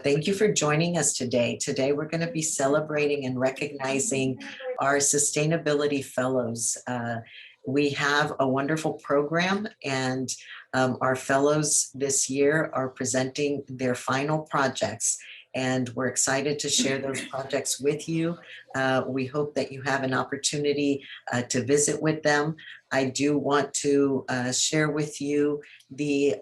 Thank you for joining us today. Today, we're going to be celebrating and recognizing our sustainability fellows. We have a wonderful program, and our fellows this year are presenting their final projects. And we're excited to share those projects with you. We hope that you have an opportunity to visit with them. I do want to share with you the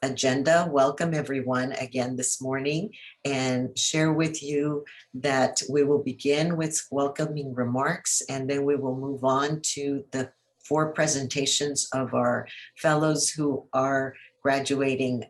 agenda. Welcome everyone again this morning, and share with you that we will begin with welcoming remarks, and then we will move on to the 4 presentations of our fellows who are graduating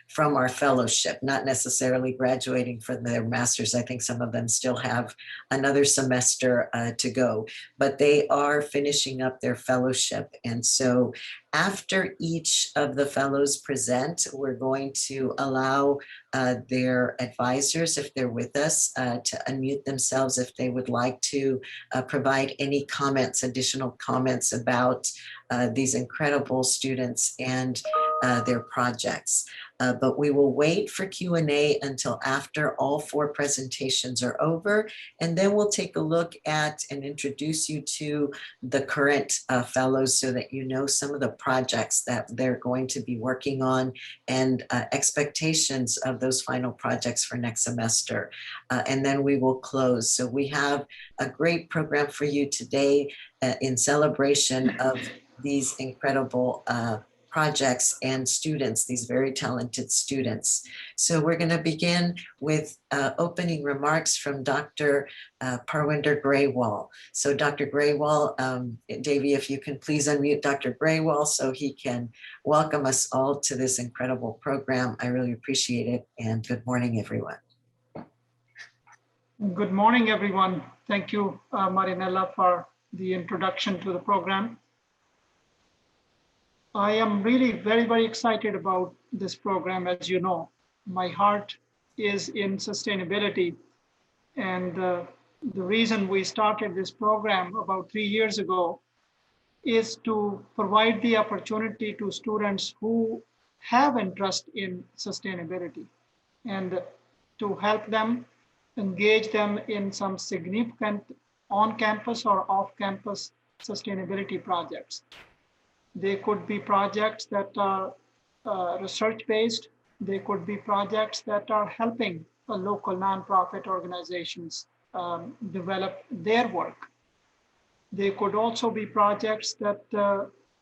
from our fellowship, not necessarily graduating from their masters. I think some of them still have another semester to go, but they are finishing up their fellowship. And so after each of the fellows present, we're going to allow their advisors, if they're with us, to unmute themselves if they would like to provide any comments, additional comments about these incredible students and their projects. But we will wait for Q&A until after all 4 presentations are over, and then we'll take a look at and introduce you to the current fellows so that you know some of the projects that they're going to be working on and expectations of those final projects for next semester. And then we will close. So we have a great program for you today in celebration of these incredible projects and students, these very talented students. So we're going to begin with opening remarks from Dr. Parwinder Graywall. So Dr. Graywall, Davey, if you can please unmute Dr. Graywall so he can welcome us all to this incredible program. I really appreciate it, and good morning, everyone. Good morning, everyone. Thank you, Marinella, for the introduction to the program. I am really very, very excited about this program. As you know, my heart is in sustainability. And the reason we started this program about 3 years ago is to provide the opportunity to students who have interest in sustainability and to help them, engage them in some significant on-campus or off-campus sustainability projects. They could be projects that are research-based. They could be projects that are helping local nonprofit organizations develop their work. They could also be projects that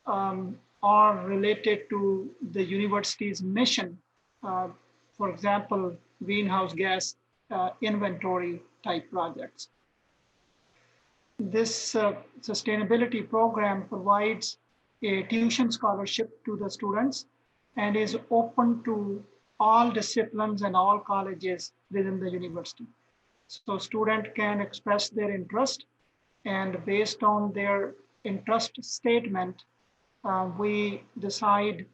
are related to the university's mission. For example, greenhouse gas inventory type projects. This sustainability program provides a tuition scholarship to the students and is open to all disciplines and all colleges within the university. So student can express their interest, and based on their interest statement, we decide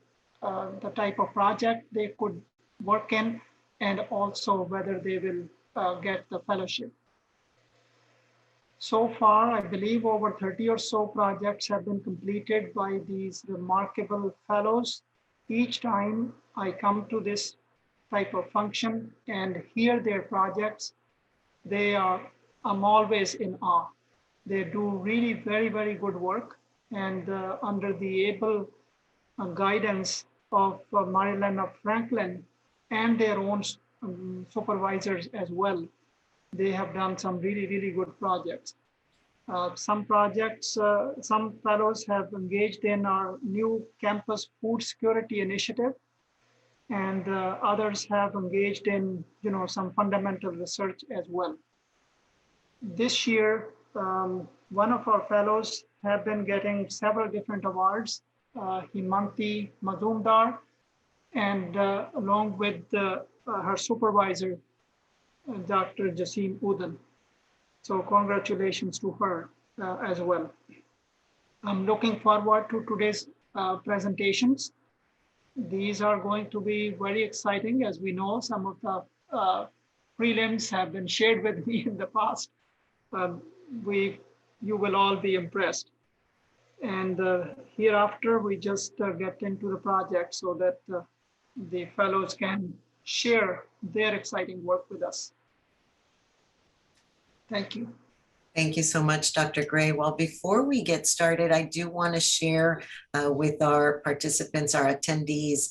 the type of project they could work in and also whether they will get the fellowship. So far, I believe over 30 or so projects have been completed by these remarkable fellows. Each time I come to this type of function and hear their projects, I'm always in awe. They do really very, very good work, and under the able guidance of Marilyn of Franklin and their own supervisors as well, they have done some really, really good projects. Some fellows have engaged in our new campus food security initiative, and others have engaged in, some fundamental research as well. This year, one of our fellows have been getting several different awards, Haimanti Majumder, and along with her supervisor, Dr. Jasim Udan. So congratulations to her as well. I'm looking forward to today's presentations. These are going to be very exciting. As we know, some of the prelims have been shared with me in the past. You will all be impressed. And hereafter, we just get into the project so that the fellows can share their exciting work with us. Thank you. Thank you so much, Dr. Graywall. Before we get started, I do want to share with our participants, our attendees,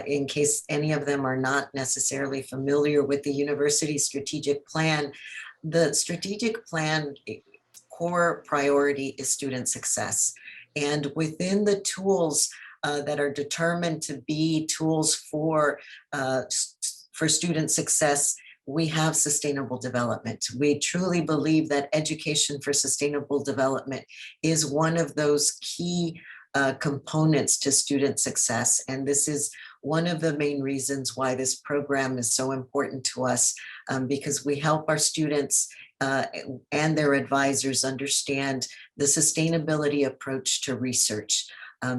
in case any of them are not necessarily familiar with the university strategic plan. The strategic plan core priority is student success. And within the tools that are determined to be tools for student success, we have sustainable development. We truly believe that education for sustainable development is one of those key components to student success. And this is one of the main reasons why this program is so important to us, because we help our students and their advisors understand the sustainability approach to research,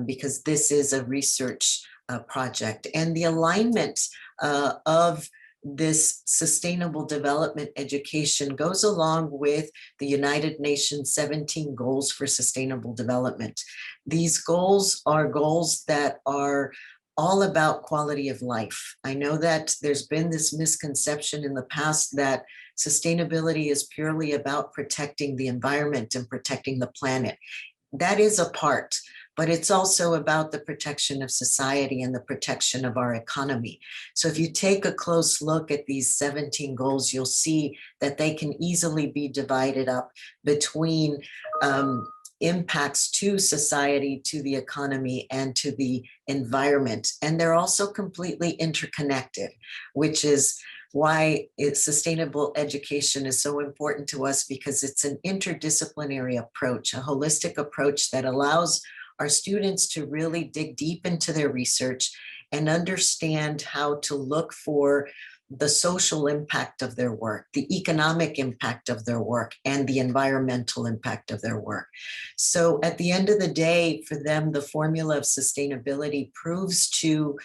because this is a research project. And the alignment of this sustainable development education goes along with the United Nations 17 goals for sustainable development. These goals are goals that are all about quality of life. I know that there's been this misconception in the past that sustainability is purely about protecting the environment and protecting the planet. That is a part, but it's also about the protection of society and the protection of our economy. So if you take a close look at these 17 goals, you'll see that they can easily be divided up between impacts to society, to the economy, and to the environment. And they're also completely interconnected, which is why sustainable education is so important to us, because it's an interdisciplinary approach, a holistic approach that allows our students to really dig deep into their research and understand how to look for the social impact of their work, the economic impact of their work, and the environmental impact of their work. So at the end of the day, for them, the formula of sustainability proves to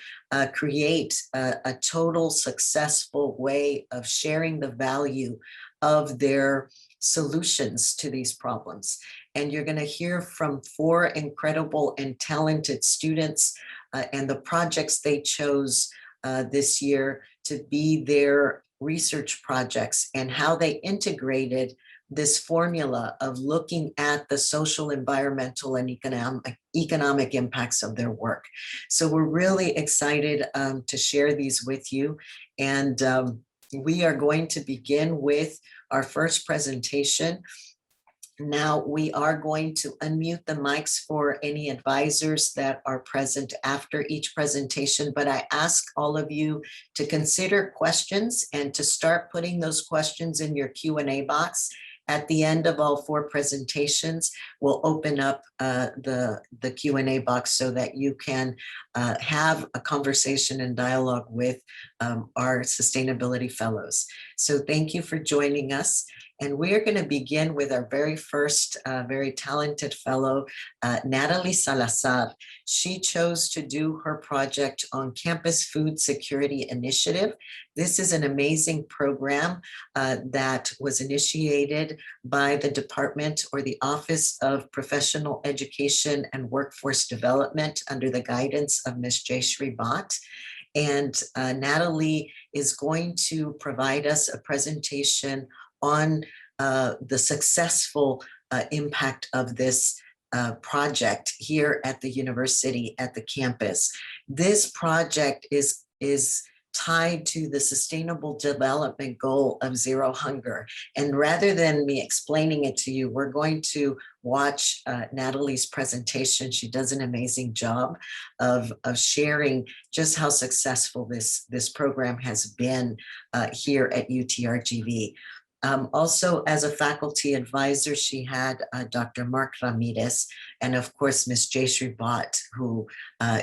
create a total successful way of sharing the value of their solutions to these problems. And you're going to hear from 4 incredible and talented students and the projects they chose this year to be their research projects, and how they integrated this formula of looking at the social, environmental, and economic impacts of their work. So we're really excited to share these with you. And we are going to begin with our first presentation. Now we are going to unmute the mics for any advisors that are present after each presentation, but I ask all of you to consider questions and to start putting those questions in your Q&A box. At the end of all 4 presentations, we'll open up the Q&A box so that you can have a conversation and dialogue with our sustainability fellows. So thank you for joining us. And we are going to begin with our very first very talented fellow, Natalie Salazar. She chose to do her project on Campus Food Security Initiative. This is an amazing program that was initiated by the department, or the Office of Professional Education and Workforce Development, under the guidance of Ms. Jayshree Bhatt. And Natalie is going to provide us a presentation on the successful impact of this project here at the university, at the campus. This project is tied to the sustainable development goal of zero hunger. And rather than me explaining it to you, we're going to watch Natalie's presentation. She does an amazing job of sharing just how successful this program has been here at UTRGV. Also, as a faculty advisor, she had Dr. Mark Ramirez, and of course, Ms. Jayshree Bhatt, who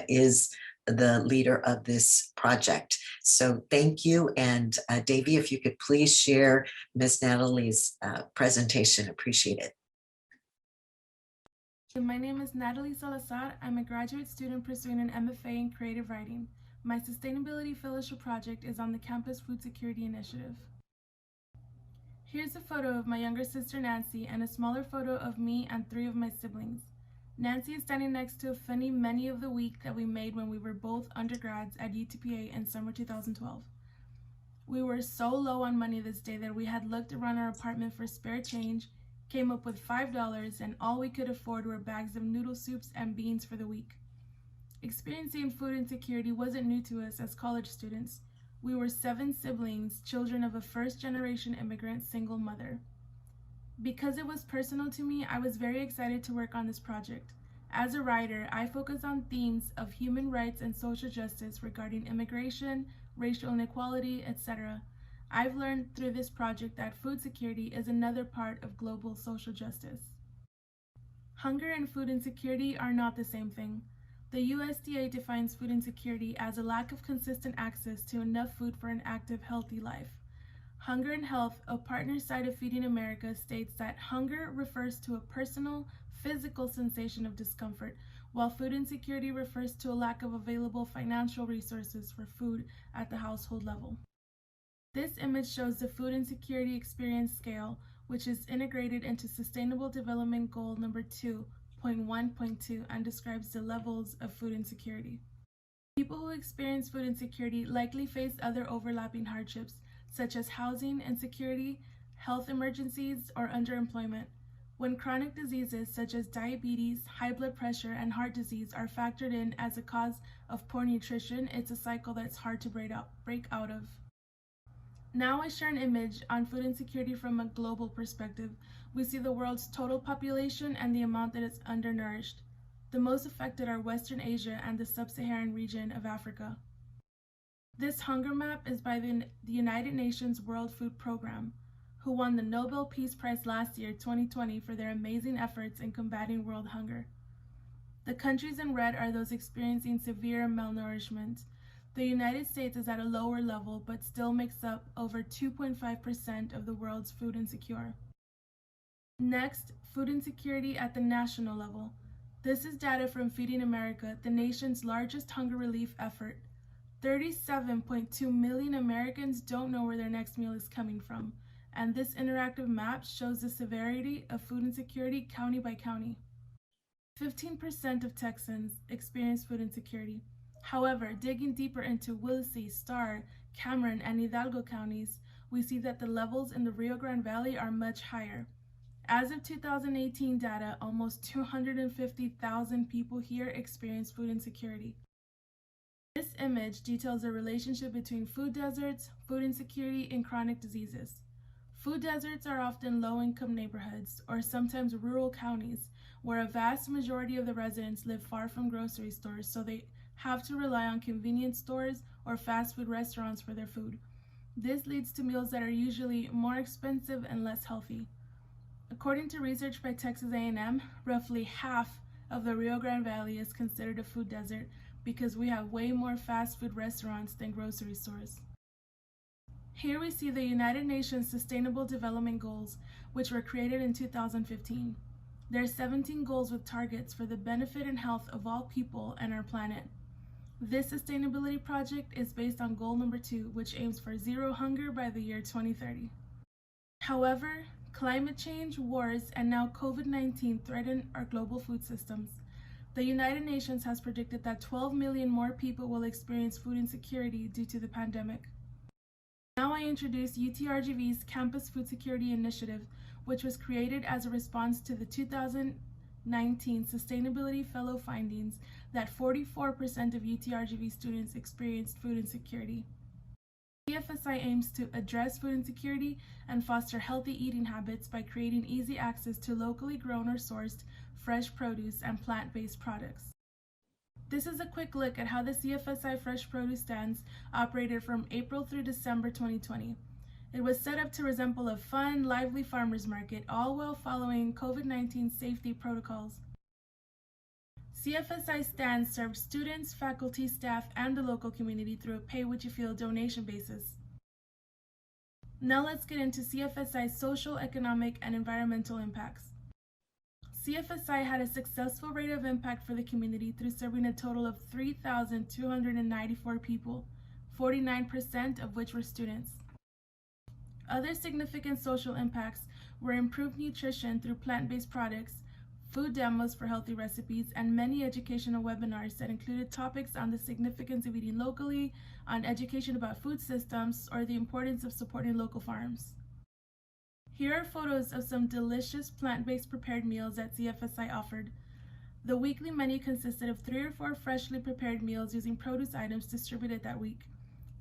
is the leader of this project. So thank you. And Davey, if you could please share Ms. Natalie's presentation, appreciate it. My name is Nataly Salazar. I'm a graduate student pursuing an MFA in creative writing. My sustainability fellowship project is on the Campus Food Security Initiative. Here's a photo of my younger sister Nancy and a smaller photo of me and 3 of my siblings. Nancy is standing next to a funny menu of the week that we made when we were both undergrads at UTPA in summer 2012. We were so low on money this day that we had looked around our apartment for spare change, came up with $5, and all we could afford were bags of noodle soups and beans for the week. Experiencing food insecurity wasn't new to us as college students. We were 7 siblings, children of a first-generation immigrant single mother. Because it was personal to me, I was very excited to work on this project. As a writer, I focus on themes of human rights and social justice regarding immigration, racial inequality, etc. I've learned through this project that food security is another part of global social justice. Hunger and food insecurity are not the same thing. The USDA defines food insecurity as a lack of consistent access to enough food for an active, healthy life. Hunger and Health, a partner site of Feeding America, states that hunger refers to a personal, physical sensation of discomfort, while food insecurity refers to a lack of available financial resources for food at the household level. This image shows the food insecurity experience scale, which is integrated into Sustainable Development Goal number 2.1.2 and describes the levels of food insecurity. People who experience food insecurity likely face other overlapping hardships, such as housing insecurity, health emergencies, or underemployment. When chronic diseases such as diabetes, high blood pressure, and heart disease are factored in as a cause of poor nutrition, it's a cycle that's hard to break out of. Now I share an image on food insecurity from a global perspective. We see the world's total population and the amount that is undernourished. The most affected are Western Asia and the sub-Saharan region of Africa. This hunger map is by the United Nations World Food Program, who won the Nobel Peace Prize last year, 2020, for their amazing efforts in combating world hunger. The countries in red are those experiencing severe malnourishment. The United States is at a lower level, but still makes up over 2.5% of the world's food insecure. Next, food insecurity at the national level. This is data from Feeding America, the nation's largest hunger relief effort. 37.2 million Americans don't know where their next meal is coming from, and this interactive map shows the severity of food insecurity county by county. 15% of Texans experience food insecurity. However, digging deeper into Willacy, Starr, Cameron, and Hidalgo counties, we see that the levels in the Rio Grande Valley are much higher. As of 2018 data, almost 250,000 people here experience food insecurity. This image details the relationship between food deserts, food insecurity, and chronic diseases. Food deserts are often low-income neighborhoods, or sometimes rural counties, where a vast majority of the residents live far from grocery stores, so they have to rely on convenience stores or fast food restaurants for their food. This leads to meals that are usually more expensive and less healthy. According to research by Texas A&M, roughly half of the Rio Grande Valley is considered a food desert because we have way more fast food restaurants than grocery stores. Here we see the United Nations Sustainable Development Goals, which were created in 2015. There are 17 goals with targets for the benefit and health of all people and our planet. This sustainability project is based on goal number 2, which aims for zero hunger by the year 2030. However, climate change, wars, and now COVID-19 threaten our global food systems. The United Nations has predicted that 12 million more people will experience food insecurity due to the pandemic. Now I introduce UTRGV's Campus Food Security Initiative, which was created as a response to the 2019 Sustainability Fellow findings that 44% of UTRGV students experienced food insecurity. CFSI aims to address food insecurity and foster healthy eating habits by creating easy access to locally grown or sourced fresh produce and plant-based products. This is a quick look at how the CFSI Fresh Produce Stands operated from April through December 2020. It was set up to resemble a fun, lively farmers market, all while following COVID-19 safety protocols. CFSI stands served students, faculty, staff, and the local community through a pay-what-you-feel donation basis. Now let's get into CFSI's social, economic, and environmental impacts. CFSI had a successful rate of impact for the community through serving a total of 3,294 people, 49% of which were students. Other significant social impacts were improved nutrition through plant-based products, food demos for healthy recipes, and many educational webinars that included topics on the significance of eating locally, on education about food systems, or the importance of supporting local farms. Here are photos of some delicious plant-based prepared meals that CFSI offered. The weekly menu consisted of 3 or 4 freshly prepared meals using produce items distributed that week.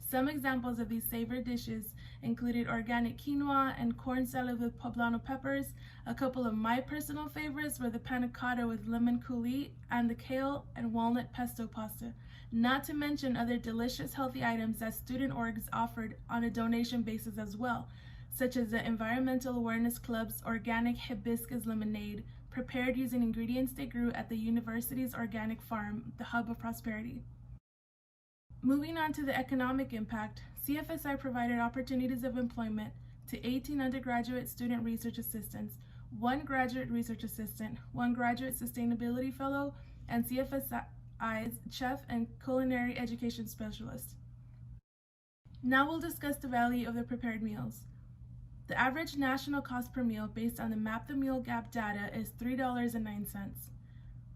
Some examples of these savory dishes included organic quinoa and corn salad with poblano peppers. A couple of my personal favorites were the panna cotta with lemon coulis and the kale and walnut pesto pasta, not to mention other delicious healthy items that student orgs offered on a donation basis as well, such as the Environmental Awareness Club's organic hibiscus lemonade, prepared using ingredients they grew at the university's organic farm, the Hub of Prosperity. Moving on to the economic impact, CFSI provided opportunities of employment to 18 undergraduate student research assistants, 1 graduate research assistant, 1 graduate sustainability fellow, and CFSI's chef and culinary education specialist. Now we'll discuss the value of the prepared meals. The average national cost per meal based on the Map the Meal Gap data is $3.09.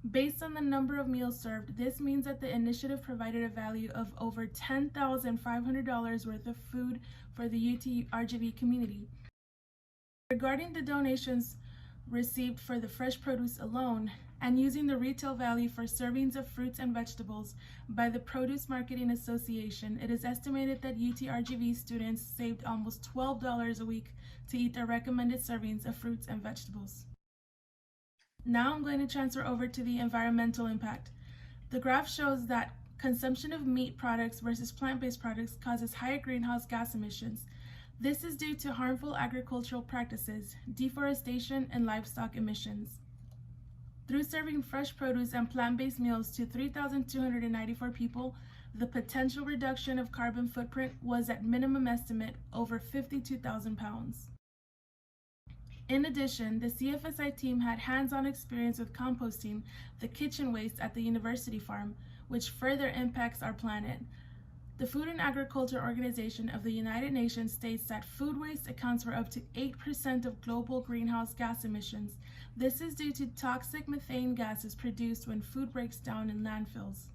Based on the number of meals served, this means that the initiative provided a value of over $10,500 worth of food for the UTRGV community. Regarding the donations received for the fresh produce alone, and using the retail value for servings of fruits and vegetables by the Produce Marketing Association, it is estimated that UTRGV students saved almost $12 a week to eat their recommended servings of fruits and vegetables. Now I'm going to transfer over to the environmental impact. The graph shows that consumption of meat products versus plant-based products causes higher greenhouse gas emissions. This is due to harmful agricultural practices, deforestation, and livestock emissions. Through serving fresh produce and plant-based meals to 3,294 people, the potential reduction of carbon footprint was at minimum estimate over 52,000 pounds. In addition, the CFSI team had hands-on experience with composting the kitchen waste at the university farm, which further impacts our planet. The Food and Agriculture Organization of the United Nations states that food waste accounts for up to 8% of global greenhouse gas emissions. This is due to toxic methane gases produced when food breaks down in landfills.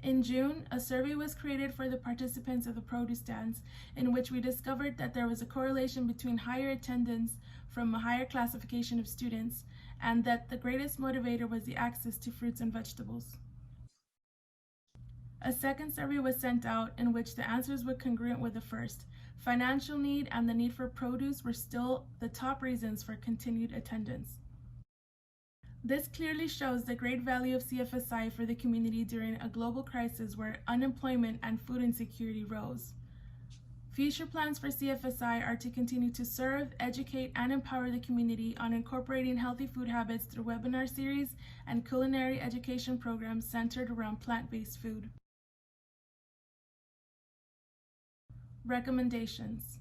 In June, a survey was created for the participants of the produce stands, in which we discovered that there was a correlation between higher attendance from a higher classification of students, and that the greatest motivator was the access to fruits and vegetables. A second survey was sent out in which the answers were congruent with the first. Financial need and the need for produce were still the top reasons for continued attendance. This clearly shows the great value of CFSI for the community during a global crisis where unemployment and food insecurity rose. Future plans for CFSI are to continue to serve, educate, and empower the community on incorporating healthy food habits through webinar series and culinary education programs centered around plant-based food. Recommendations.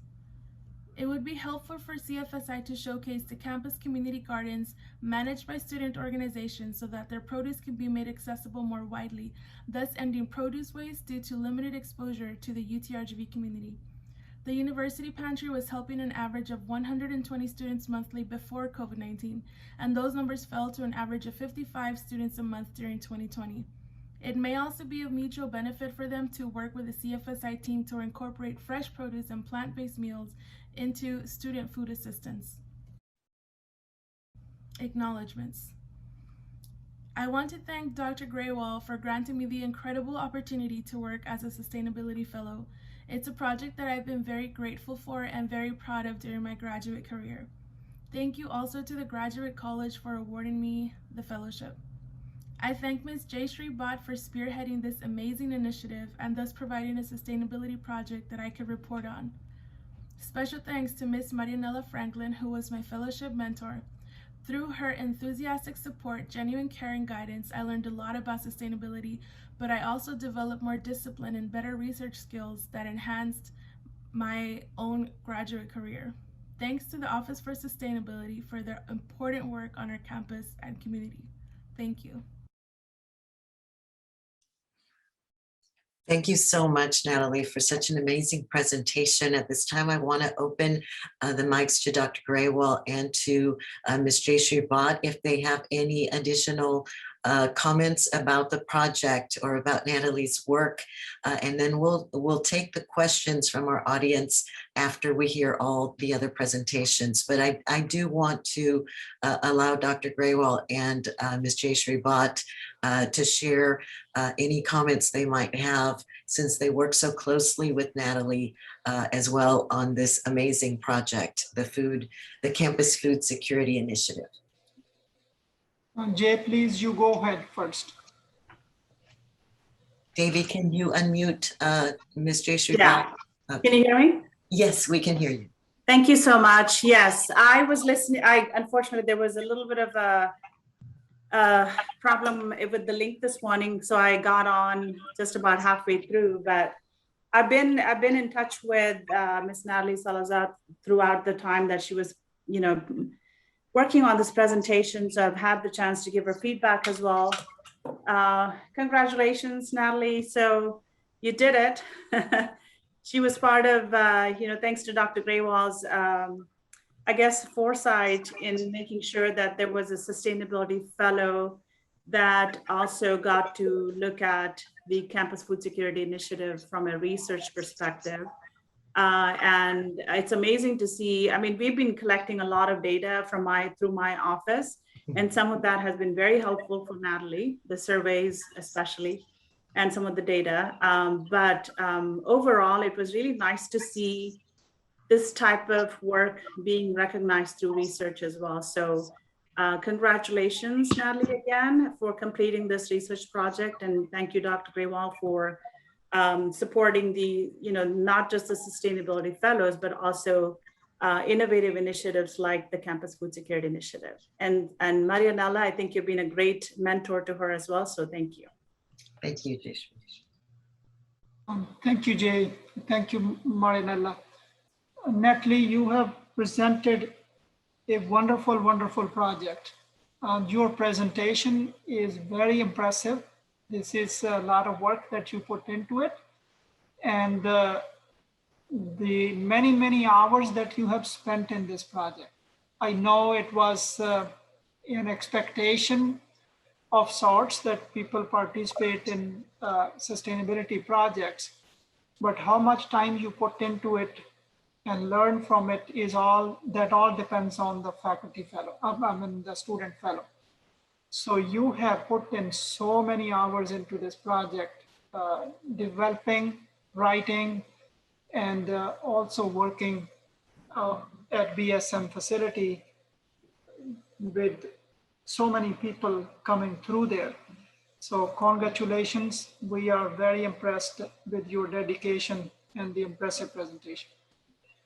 It would be helpful for CFSI to showcase the campus community gardens managed by student organizations so that their produce can be made accessible more widely, thus ending produce waste due to limited exposure to the UTRGV community. The university pantry was helping an average of 120 students monthly before COVID-19, and those numbers fell to an average of 55 students a month during 2020. It may also be of mutual benefit for them to work with the CFSI team to incorporate fresh produce and plant-based meals into student food assistance. Acknowledgements. I want to thank Dr. Graywall for granting me the incredible opportunity to work as a Sustainability Fellow. It's a project that I've been very grateful for and very proud of during my graduate career. Thank you also to the Graduate College for awarding me the fellowship. I thank Ms. Jayshree Bhatt for spearheading this amazing initiative and thus providing a sustainability project that I could report on. Special thanks to Ms. Marianella Franklin, who was my fellowship mentor. Through her enthusiastic support, genuine care, and guidance, I learned a lot about sustainability, but I also developed more discipline and better research skills that enhanced my own graduate career. Thanks to the Office for Sustainability for their important work on our campus and community. Thank you. Thank you so much, Natalie, for such an amazing presentation. At this time, I want to open the mics to Dr. Graywall and to Ms. Jayshree Bhatt if they have any additional comments about the project or about Natalie's work. And then we'll take the questions from our audience after we hear all the other presentations. But I do want to allow Dr. Graywall and Ms. Jayshree Bhatt to share any comments they might have, since they work so closely with Natalie as well on this amazing project, the Campus Food Security Initiative. Jay, please, you go ahead first. Davey, can you unmute Ms. Jayshree? Yeah. Okay. Can you hear me? Yes, we can hear you. Thank you so much. Yes, I was listening. Unfortunately, there was a little bit of a problem with the link this morning, so I got on just about halfway through. But I've been in touch with Miss Natalie Salazar throughout the time that she was, working on this presentation. So I've had the chance to give her feedback as well. Congratulations, Natalie. So you did it. She was part of, thanks to Dr. Greywall's, foresight in making sure that there was a sustainability fellow that also got to look at the Campus Food Security Initiative from a research perspective. And it's amazing to see. I mean, we've been collecting a lot of data through my office, and some of that has been very helpful for Natalie, the surveys especially, and some of the data. But overall, it was really nice to see this type of work being recognized through research as well. So congratulations, Natalie, again, for completing this research project. And thank you, Dr. Greywall, for supporting the, not just the sustainability fellows, but also innovative initiatives like the Campus Food Security Initiative. And Marianella, I think you've been a great mentor to her as well. So thank you. Thank you, Jayshree. Thank you, Jay. Thank you, Marianella. Natalie, you have presented a wonderful, wonderful project. Your presentation is very impressive. This is a lot of work that you put into it. And the many, many hours that you have spent in this project. I know it was an expectation of sorts that people participate in sustainability projects, but how much time you put into it and learn from it all depends on the faculty fellow, the student fellow. So you have put in so many hours into this project, developing, writing, and also working at BSM facility with so many people coming through there. So congratulations. We are very impressed with your dedication and the impressive presentation.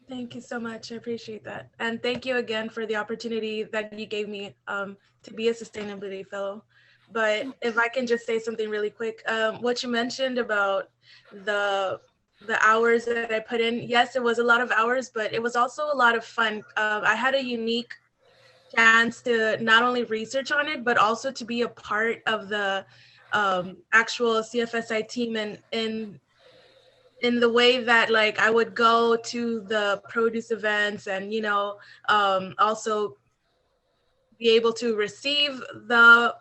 Thank you so much. I appreciate that. And thank you again for the opportunity that you gave me to be a sustainability fellow. But if I can just say something really quick, what you mentioned about the hours that I put in, yes, it was a lot of hours, but it was also a lot of fun. I had a unique chance to not only research on it, but also to be a part of the actual CFSI team and in the way that like I would go to the produce events and, also be able to receive the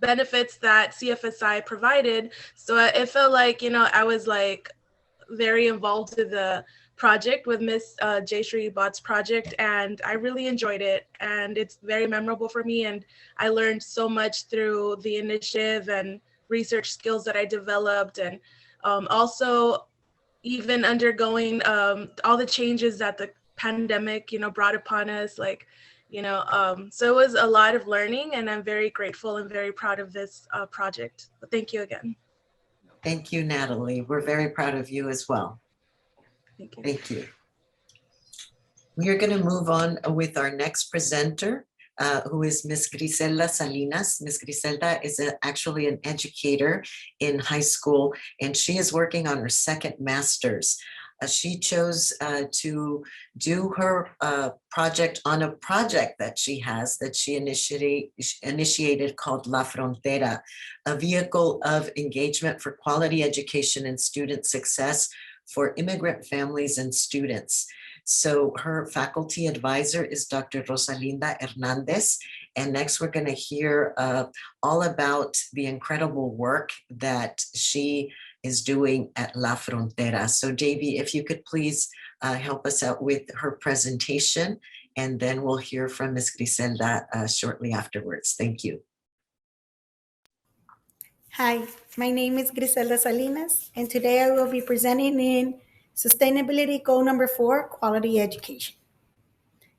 benefits that CFSI provided. So it felt like, I was like very involved with the project with Miss Jayshree Bhatt's project, and I really enjoyed it. And it's very memorable for me. And I learned so much through the initiative and research skills that I developed. And also even undergoing all the changes that the pandemic, brought upon us, so it was a lot of learning, and I'm very grateful and very proud of this project. But thank you again. Thank you, Natalie. We're very proud of you as well. Thank you. Thank you. We are going to move on with our next presenter, who is Ms. Griselda Salinas. Ms. Griselda is actually an educator in high school, and she is working on her second master's. She chose to do her project on a project that she has that she initiated called La Frontera, a vehicle of engagement for quality education and student success for immigrant families and students. So her faculty advisor is Dr. Rosalinda Hernandez. And next we're going to hear all about the incredible work that she is doing at La Frontera. So JV, if you could please help us out with her presentation, and then we'll hear from Ms. Griselda shortly afterwards. Thank you. Hi, my name is Griselda Salinas, and today I will be presenting in Sustainability Goal Number 4, Quality Education.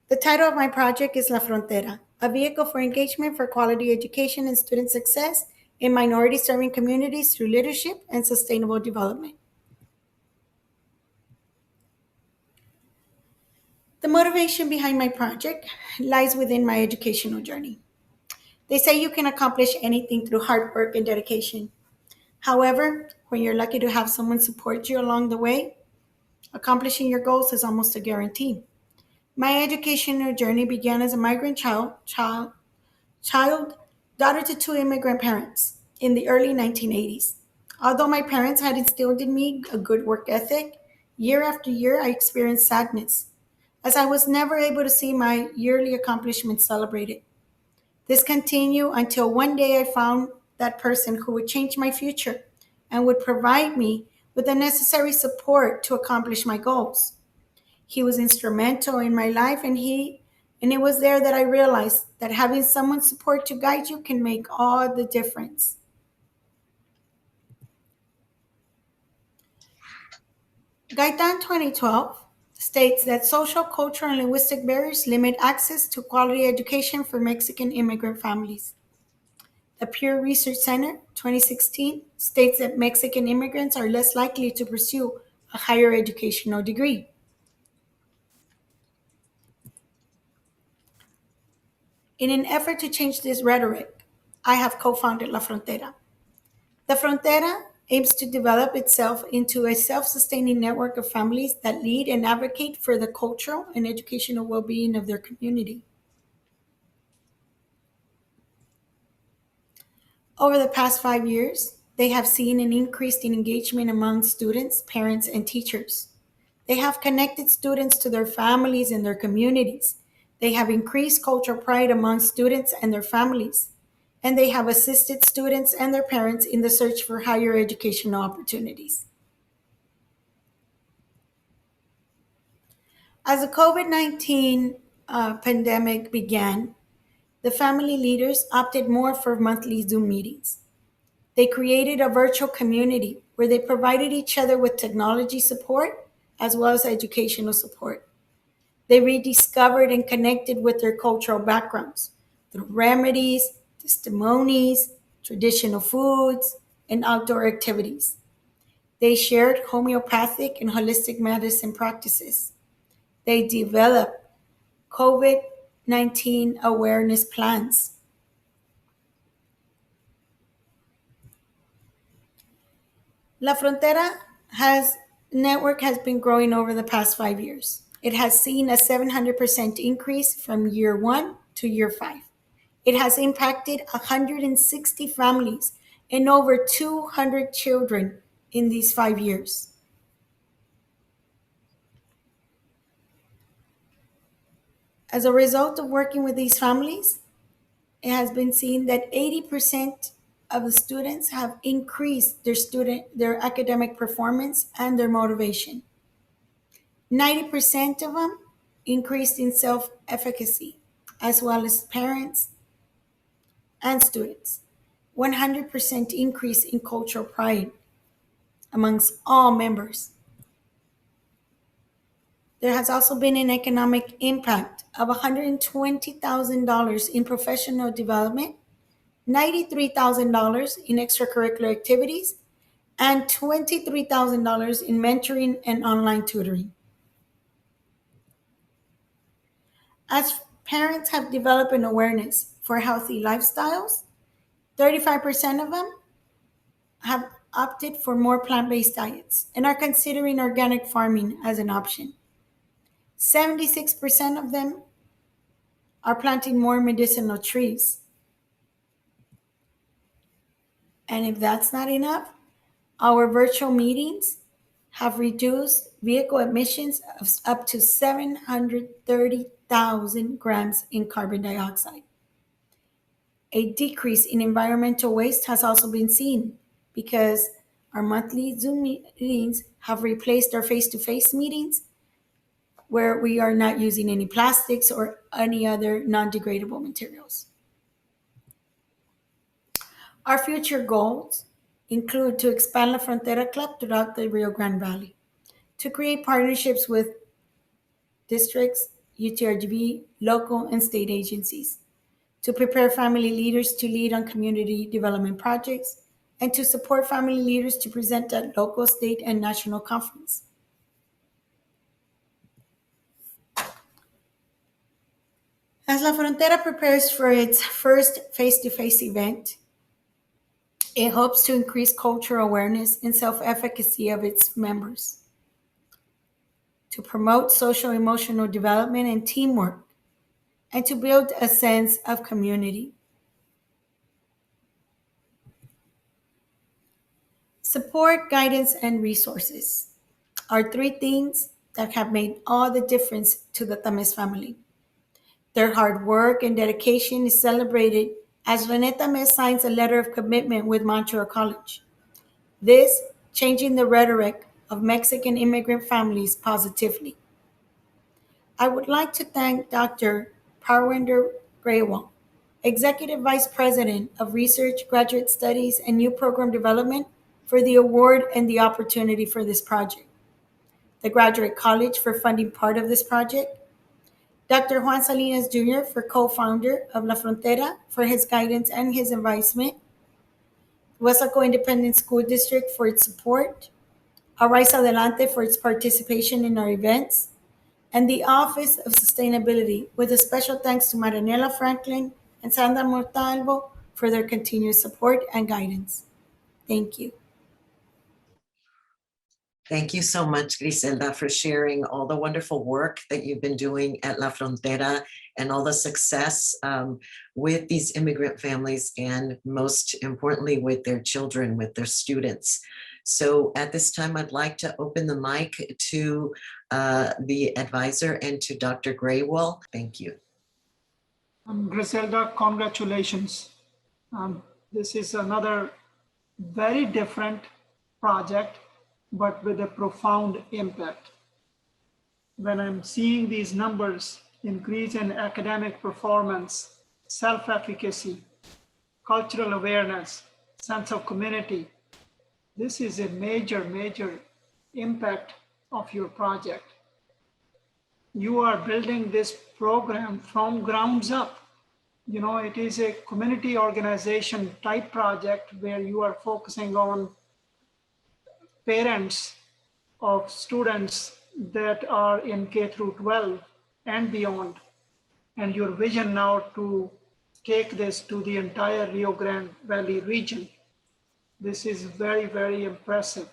The title of my project is La Frontera, a vehicle for engagement for quality education and student success in minority-serving communities through leadership and sustainable development. The motivation behind my project lies within my educational journey. They say you can accomplish anything through hard work and dedication. However, when you're lucky to have someone support you along the way, accomplishing your goals is almost a guarantee. My educational journey began as a migrant child, daughter to two immigrant parents in the early 1980s. Although my parents had instilled in me a good work ethic, year after year I experienced sadness, as I was never able to see my yearly accomplishments celebrated. This continued until one day I found that person who would change my future and would provide me with the necessary support to accomplish my goals. He was instrumental in my life, and it was there that I realized that having someone's support to guide you can make all the difference. Guideline 2012 states that social, cultural, and linguistic barriers limit access to quality education for Mexican immigrant families. The Pew Research Center 2016 states that Mexican immigrants are less likely to pursue a higher educational degree. In an effort to change this rhetoric, I have co-founded La Frontera. The Frontera aims to develop itself into a self-sustaining network of families that lead and advocate for the cultural and educational well-being of their community. Over the past 5 years, they have seen an increase in engagement among students, parents, and teachers. They have connected students to their families and their communities. They have increased cultural pride among students and their families. And they have assisted students and their parents in the search for higher educational opportunities. As the COVID-19 pandemic began, the family leaders opted more for monthly Zoom meetings. They created a virtual community where they provided each other with technology support as well as educational support. They rediscovered and connected with their cultural backgrounds through remedies, testimonies, traditional foods, and outdoor activities. They shared homeopathic and holistic medicine practices. They developed COVID-19 awareness plans. La Frontera network has been growing over the past 5 years. It has seen a 700% increase from year 1 to year 5. It has impacted 160 families and over 200 children in these 5 years. As a result of working with these families, it has been seen that 80% of the students have increased their academic performance and their motivation. 90% of them increased in self-efficacy, as well as parents and students. 100% increase in cultural pride amongst all members. There has also been an economic impact of $120,000 in professional development, $93,000 in extracurricular activities, and $23,000 in mentoring and online tutoring. As parents have developed an awareness for healthy lifestyles, 35% of them have opted for more plant-based diets and are considering organic farming as an option. 76% of them are planting more medicinal trees. And if that's not enough, our virtual meetings have reduced vehicle emissions of up to 730,000 grams in carbon dioxide. A decrease in environmental waste has also been seen because our monthly Zoom meetings have replaced our face-to-face meetings where we are not using any plastics or any other non-degradable materials. Our future goals include to expand La Frontera Club throughout the Rio Grande Valley, to create partnerships with districts, UTRGV, local and state agencies, to prepare family leaders to lead on community development projects, and to support family leaders to present at local, state, and national conference. As La Frontera prepares for its first face-to-face event, it hopes to increase cultural awareness and self-efficacy of its members, to promote social emotional development and teamwork, and to build a sense of community. Support, guidance, and resources are three things that have made all the difference to the Tames family. Their hard work and dedication is celebrated as Rene Tames signs a letter of commitment with Montreal College. This changing the rhetoric of Mexican immigrant families positively. I would like to thank Dr. Parwinder Graywall, Executive Vice President of Research, Graduate Studies, and New Program Development, for the award and the opportunity for this project. The Graduate College for funding part of this project. Dr. Juan Salinas Jr. for co-founder of La Frontera for his guidance and his advisement. Huesaco Independent School District for its support. Arise Adelante for its participation in our events, and the Office of Sustainability, with a special thanks to Maranela Franklin and Sandra Montalvo for their continued support and guidance. Thank you. Thank you so much, Griselda, for sharing all the wonderful work that you've been doing at La Frontera and all the success with these immigrant families, and most importantly, with their children, with their students. So at this time, I'd like to open the mic to the advisor and to Dr. Graywall. Thank you. Griselda, congratulations. This is another very different project, but with a profound impact. When I'm seeing these numbers, increase in academic performance, self-efficacy, cultural awareness, sense of community, this is a major, major impact of your project. You are building this program from grounds up. You know, it is a community organization type project where you are focusing on parents of students that are in K through 12 and beyond. And your vision now to take this to the entire Rio Grande Valley region. This is very, very impressive.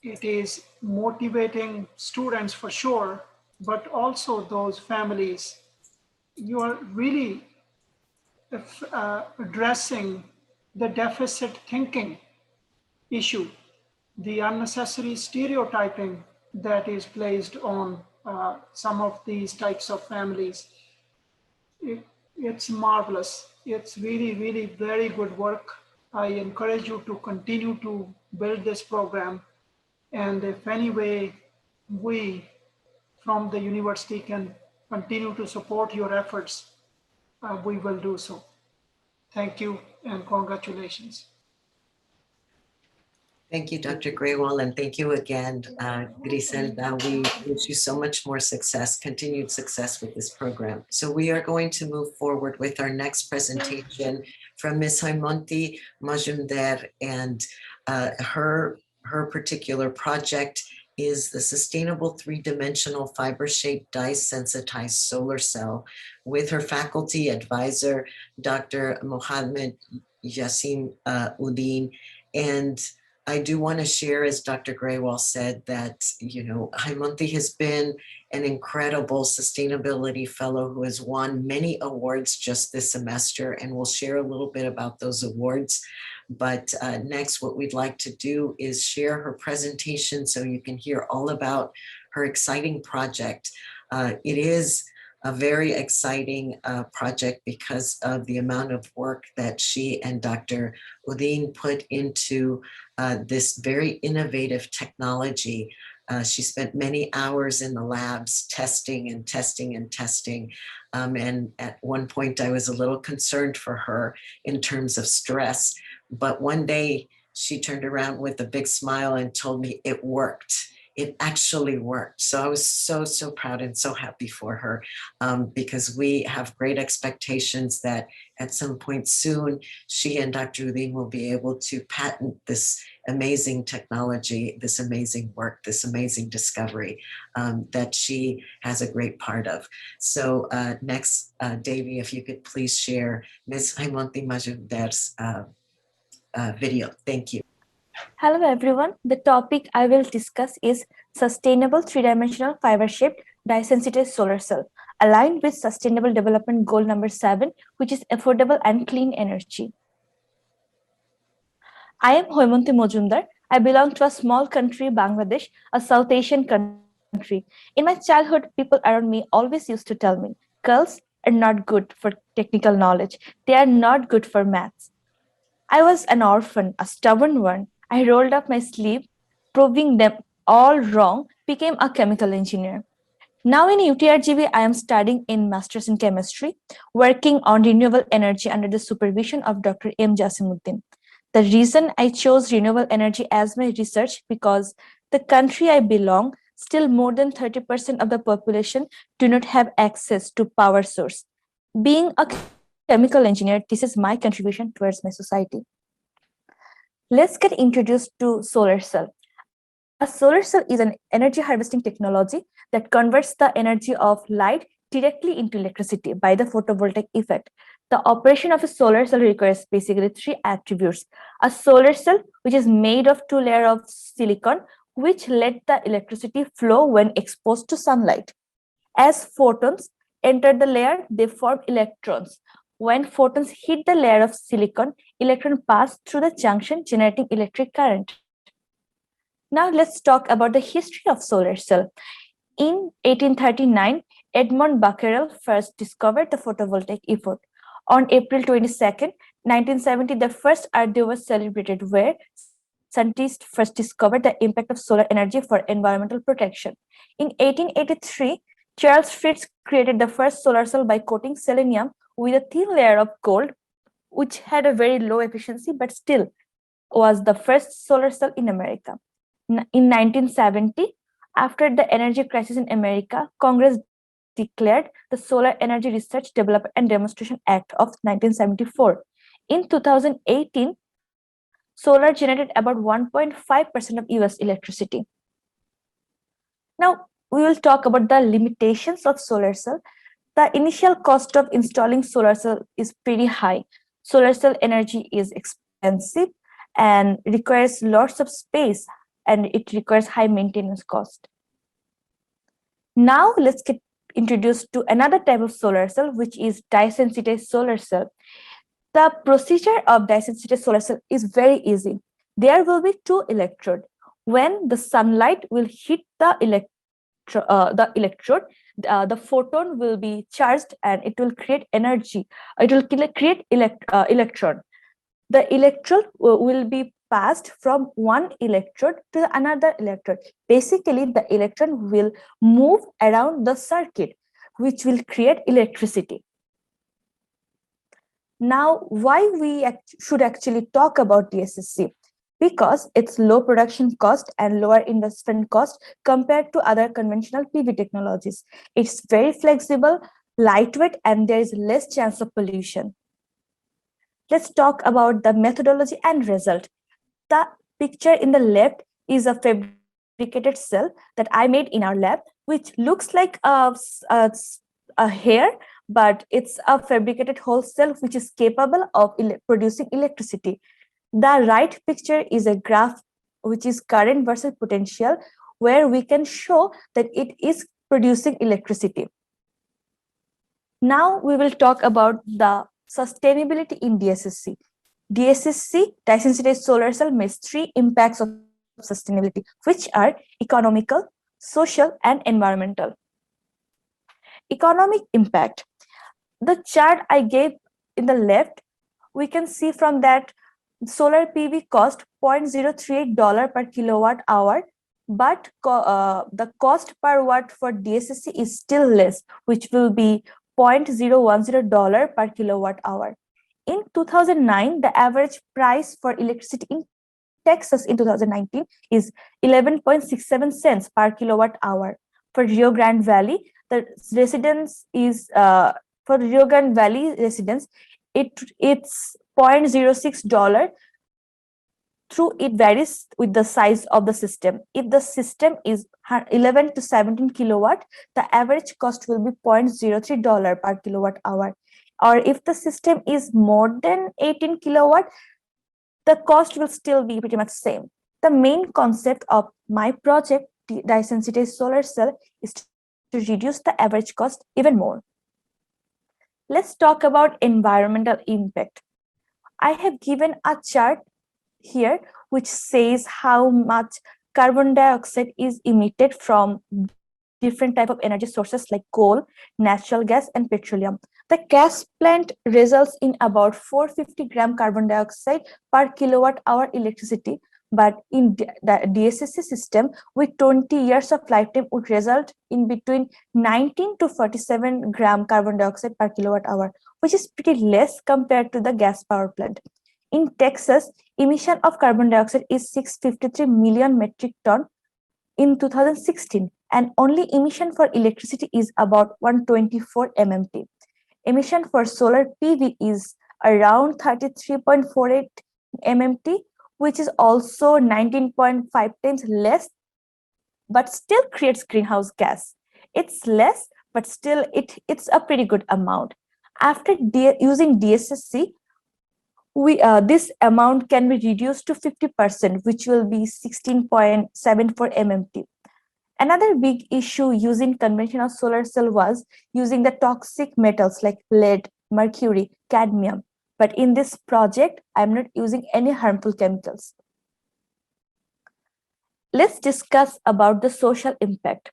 It is motivating students for sure, but also those families. You are really addressing the deficit thinking issue, the unnecessary stereotyping that is placed on some of these types of families. It's marvelous. It's really, really very good work. I encourage you to continue to build this program. And if any way we from the university can continue to support your efforts, we will do so. Thank you and congratulations. Thank you, Dr. Graywall, and thank you again, Griselda. We wish you so much more success, continued success with this program. So we are going to move forward with our next presentation from Ms. Haimanti Majumder, and her particular project is the Sustainable Three-Dimensional Fiber-Shaped Dye-Sensitized Solar Cell, with her faculty advisor, Dr. Mohammed Yassin Udin. And I do want to share, as Dr. Graywall said, that, you know, Haimanti has been an incredible sustainability fellow who has won many awards just this semester, and we'll share a little bit about those awards. But next, what we'd like to do is share her presentation so you can hear all about her exciting project. It is a very exciting project because of the amount of work that she and Dr. Udin put into this very innovative technology. She spent many hours in the labs testing and testing and testing. And at one point I was a little concerned for her in terms of stress, but one day she turned around with a big smile and told me it worked. It actually worked. So I was so, so proud and so happy for her because we have great expectations that at some point soon, she and Dr. Udin will be able to patent this amazing technology, this amazing work, this amazing discovery that she has a great part of. So next, Davy, if you could please share Ms. Haimanti Majumder's video. Thank you. Hello everyone, the topic I will discuss is Sustainable Three-Dimensional Fiber-Shaped Dye-Sensitized Solar Cell, aligned with Sustainable Development Goal number 7, which is affordable and clean energy. I am Haimanti Majumder. I belong to a small country, Bangladesh, a South Asian country. In my childhood, people around me always used to tell me, girls are not good for technical knowledge. They are not good for maths. I was an orphan, a stubborn one. I rolled up my sleeve, proving them all wrong, became a chemical engineer. Now in UTRGV, I am studying in Masters in Chemistry, working on renewable energy under the supervision of Dr. M. Jasimuddin. The reason I chose renewable energy as my research because the country I belong, still more than 30% of the population do not have access to power source. Being a chemical engineer, this is my contribution towards my society. Let's get introduced to solar cell. A solar cell is an energy harvesting technology that converts the energy of light directly into electricity by the photovoltaic effect. The operation of a solar cell requires basically 3 attributes. A solar cell, which is made of 2 layers of silicon, which let the electricity flow when exposed to sunlight. As photons enter the layer, they form electrons. When photons hit the layer of silicon, electrons pass through the junction, generating electric current. Now let's talk about the history of solar cell. In 1839, Edmond Becquerel first discovered the photovoltaic effect. On April 22nd, 1970, the first Earth Day was celebrated where scientists first discovered the impact of solar energy for environmental protection. In 1883, Charles Fritz created the first solar cell by coating selenium with a thin layer of gold, which had a very low efficiency, but still was the first solar cell in America. In 1970, after the energy crisis in America, Congress declared the Solar Energy Research, Development and Demonstration Act of 1974. In 2018, solar generated about 1.5% of US electricity. Now, we will talk about the limitations of solar cell. The initial cost of installing solar cell is pretty high. Solar cell energy is expensive and requires lots of space, and it requires high maintenance cost. Now let's get introduced to another type of solar cell, which is dye-sensitized solar cell. The procedure of dye-sensitized solar cell is very easy. There will be 2 electrodes. When the sunlight will hit the electrode, the photon will be charged and it will create energy. It will create electron. The electron will be passed from one electrode to another electrode. Basically, the electron will move around the circuit, which will create electricity. Now, why we should actually talk about DSSC? Because it's low production cost and lower investment cost compared to other conventional PV technologies. It's very flexible, lightweight, and there is less chance of pollution. Let's talk about the methodology and result. The picture in the left is a fabricated cell that I made in our lab, which looks like a hair, but it's a fabricated whole cell which is capable of producing electricity. The right picture is a graph which is current versus potential, where we can show that it is producing electricity. Now we will talk about the sustainability in DSSC. DSSC, dye-sensitized solar cell, makes 3 impacts of sustainability, which are economical, social, and environmental. Economic impact. The chart I gave in the left, we can see from that solar PV cost $0.038 per kilowatt hour, but the cost per watt for DSSC is still less, which will be $0.010 per kilowatt hour. In 2009, the average price for electricity in Texas in 2019 is 11.67 cents per kilowatt hour. For Rio Grande Valley, the residence is for Rio Grande Valley residents, it's $0.06. Through it varies with the size of the system. If the system is 11 to 17 kilowatt, the average cost will be $0.03 per kilowatt hour. Or if the system is more than 18 kilowatt, the cost will still be pretty much same. The main concept of my project, the dye-sensitized solar cell, is to reduce the average cost even more. Let's talk about environmental impact. I have given a chart here which says how much carbon dioxide is emitted from different type of energy sources like coal, natural gas, and petroleum. The gas plant results in about 450 gram carbon dioxide per kilowatt hour electricity, but in the DSSC system with 20 years of lifetime would result in between 19 to 47 gram carbon dioxide per kilowatt hour, which is pretty less compared to the gas power plant. In Texas, emission of carbon dioxide is 653 million metric ton in 2016, and only emission for electricity is about 124 MMT. Emission for solar PV is around 33.48 MMT, which is also 19.5 times less, but still creates greenhouse gas. It's less, but still it's a pretty good amount. After using DSSC, this amount can be reduced to 50%, which will be 16.74 MMT. Another big issue using conventional solar cell was using the toxic metals like lead, mercury, cadmium. But in this project, I'm not using any harmful chemicals. Let's discuss about the social impact.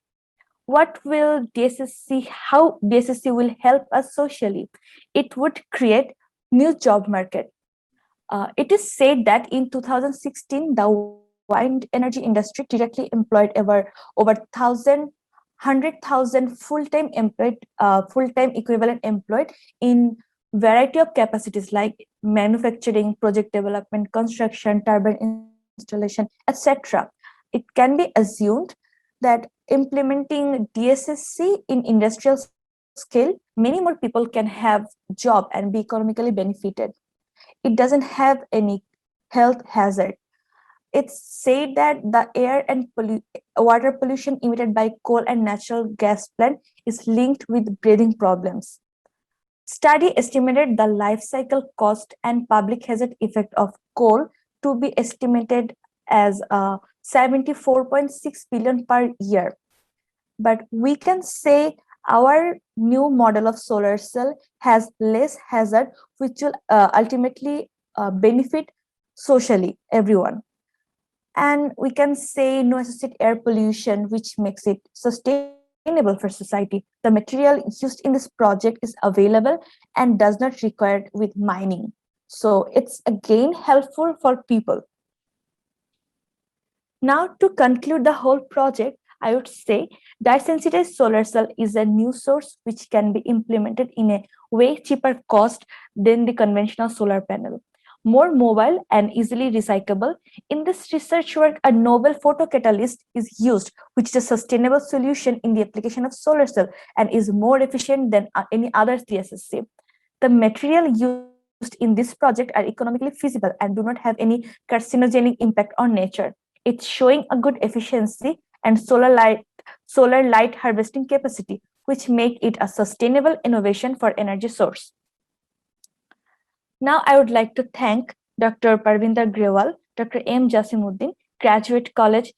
What will DSSC, how DSSC will help us socially? It would create new job market. It is said that in 2016, the wind energy industry directly employed over 100,000 full-time equivalent employed in variety of capacities like manufacturing, project development, construction, turbine installation, etc. It can be assumed that implementing DSSC in industrial scale, many more people can have job and be economically benefited. It doesn't have any health hazard. It's said that the air and water pollution emitted by coal and natural gas plant is linked with breathing problems. Study estimated the life cycle cost and public hazard effect of coal to be estimated as 74.6 billion per year. But we can say our new model of solar cell has less hazard, which will ultimately benefit socially everyone. And we can say no associated air pollution, which makes it sustainable for society. The material used in this project is available and does not require with mining. So it's again helpful for people. Now to conclude the whole project, I would say dye-sensitized solar cell is a new source which can be implemented in a way cheaper cost than the conventional solar panel. More mobile and easily recyclable. In this research work, a novel photocatalyst is used, which is a sustainable solution in the application of solar cell and is more efficient than any other DSSC. The material used in this project are economically feasible and do not have any carcinogenic impact on nature. It's showing a good efficiency and solar light harvesting capacity, which make it a sustainable innovation for energy source. Now I would like to thank Dr. Parvinder Greywall, Dr. M. Jasimuddin, Graduate College,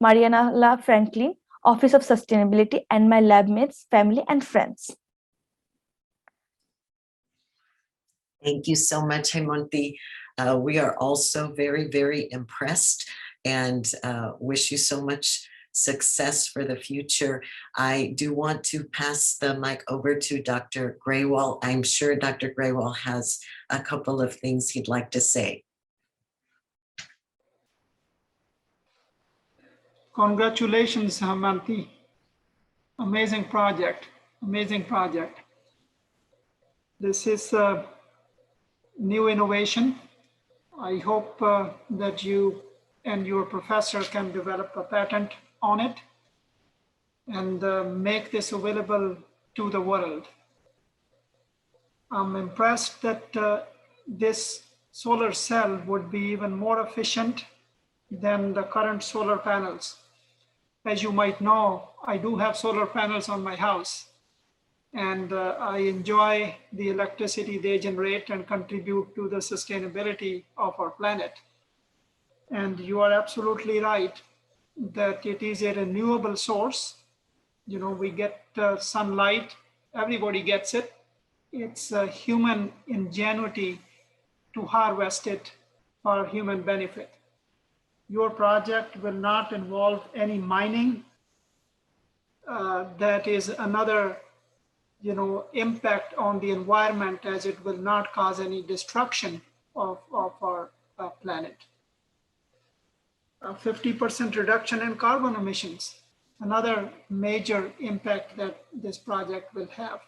Mariana La Franklin, Office of Sustainability, and my lab mates, family, and friends. Thank you so much, Haimanti. We are also very, very impressed and wish you so much success for the future. I do want to pass the mic over to Dr. Graywall. I'm sure Dr. Graywall has a couple of things he'd like to say. Congratulations, Haimanti. Amazing project, amazing project. This is a new innovation. I hope that you and your professor can develop a patent on it and make this available to the world. I'm impressed that this solar cell would be even more efficient than the current solar panels. As you might know, I do have solar panels on my house, and I enjoy the electricity they generate and contribute to the sustainability of our planet. And you are absolutely right that it is a renewable source. You know, we get sunlight, everybody gets it. It's a human ingenuity to harvest it for human benefit. Your project will not involve any mining. That is another, impact on the environment, as it will not cause any destruction of our planet. A 50% reduction in carbon emissions, another major impact that this project will have.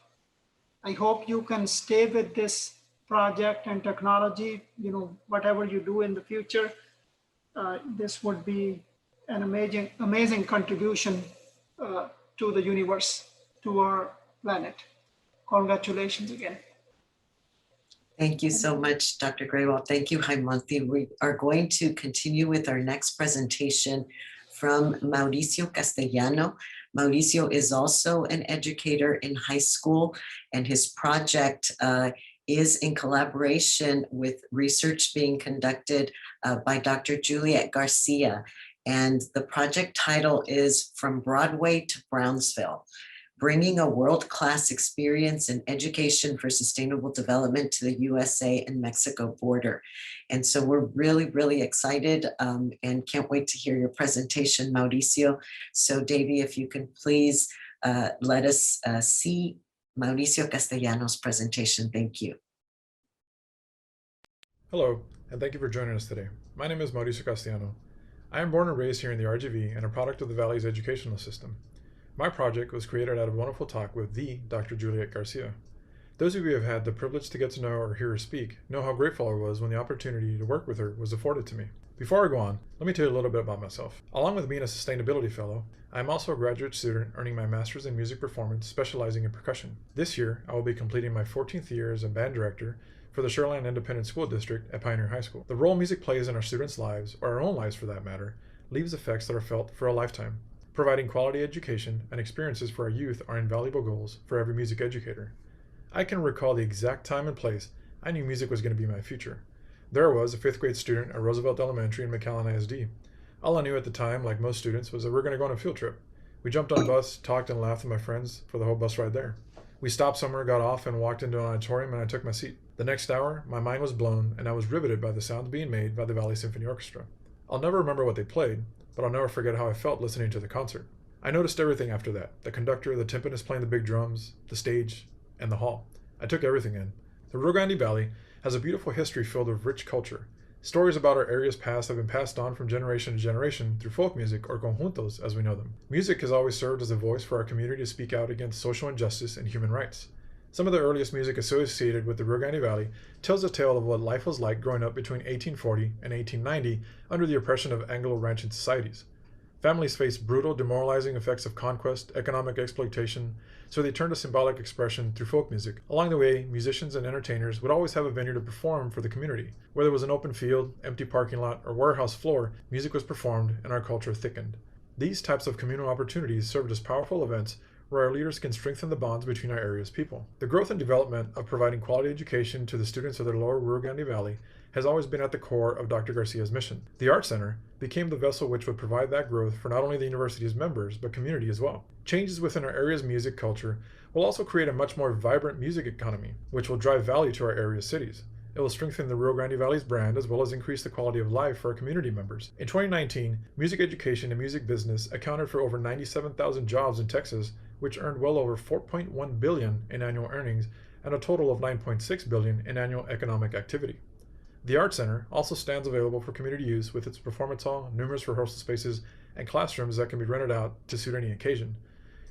I hope you can stay with this project and technology, whatever you do in the future. This would be an amazing contribution to the universe, to our planet. Congratulations again. Thank you so much, Dr. Graywall. Thank you, Haimanti. We are going to continue with our next presentation from Mauricio Castellano. Mauricio is also an educator in high school, and his project is in collaboration with research being conducted by Dr. Juliet Garcia. And the project title is From Broadway to Brownsville, Bringing a World-Class Experience in Education for Sustainable Development to the USA and Mexico border. And so we're really, really excited and can't wait to hear your presentation, Mauricio. So Davey, if you can please let us see Mauricio Castellano's presentation. Thank you. Hello, and thank you for joining us today. My name is Mauricio Castellano. I am born and raised here in the RGV and a product of the Valley's educational system. My project was created out of a wonderful talk with the Dr. Juliet Garcia. Those of you who have had the privilege to get to know or hear her speak know how grateful I was when the opportunity to work with her was afforded to me. Before I go on, let me tell you a little bit about myself. Along with being a sustainability fellow, I am also a graduate student earning my master's in music performance, specializing in percussion. This year, I will be completing my 14th year as a band director for the Shoreland Independent School District at Pioneer High School. The role music plays in our students' lives, or our own lives for that matter, leaves effects that are felt for a lifetime. Providing quality education and experiences for our youth are invaluable goals for every music educator. I can recall the exact time and place I knew music was going to be my future. There I was, a 5th grade student at Roosevelt Elementary in McAllen ISD. All I knew at the time, like most students, was that we were going to go on a field trip. We jumped on a bus, talked and laughed with my friends for the whole bus ride there. We stopped somewhere, got off, and walked into an auditorium, and I took my seat. The next hour, my mind was blown, and I was riveted by the sounds being made by the Valley Symphony Orchestra. I'll never remember what they played, but I'll never forget how I felt listening to the concert. I noticed everything after that. The conductor, the timpanist playing the big drums, the stage, and the hall. I took everything in. The Rio Grande Valley has a beautiful history filled with rich culture. Stories about our area's past have been passed on from generation to generation through folk music, or conjuntos as we know them. Music has always served as a voice for our community to speak out against social injustice and human rights. Some of the earliest music associated with the Rio Grande Valley tells the tale of what life was like growing up between 1840 and 1890 under the oppression of Anglo-Ranching societies. Families faced brutal, demoralizing effects of conquest, economic exploitation, so they turned to symbolic expression through folk music. Along the way, musicians and entertainers would always have a venue to perform for the community. Whether it was an open field, empty parking lot, or warehouse floor, music was performed and our culture thickened. These types of communal opportunities served as powerful events where our leaders can strengthen the bonds between our area's people. The growth and development of providing quality education to the students of the lower Rio Grande Valley has always been at the core of Dr. Garcia's mission. The Art Center became the vessel which would provide that growth for not only the university's members, but community as well. Changes within our area's music culture will also create a much more vibrant music economy, which will drive value to our area's cities. It will strengthen the Rio Grande Valley's brand as well as increase the quality of life for our community members. In 2019, music education and music business accounted for over 97,000 jobs in Texas, which earned well over $4.1 billion in annual earnings and a total of $9.6 billion in annual economic activity. The Art Center also stands available for community use with its performance hall, numerous rehearsal spaces, and classrooms that can be rented out to suit any occasion.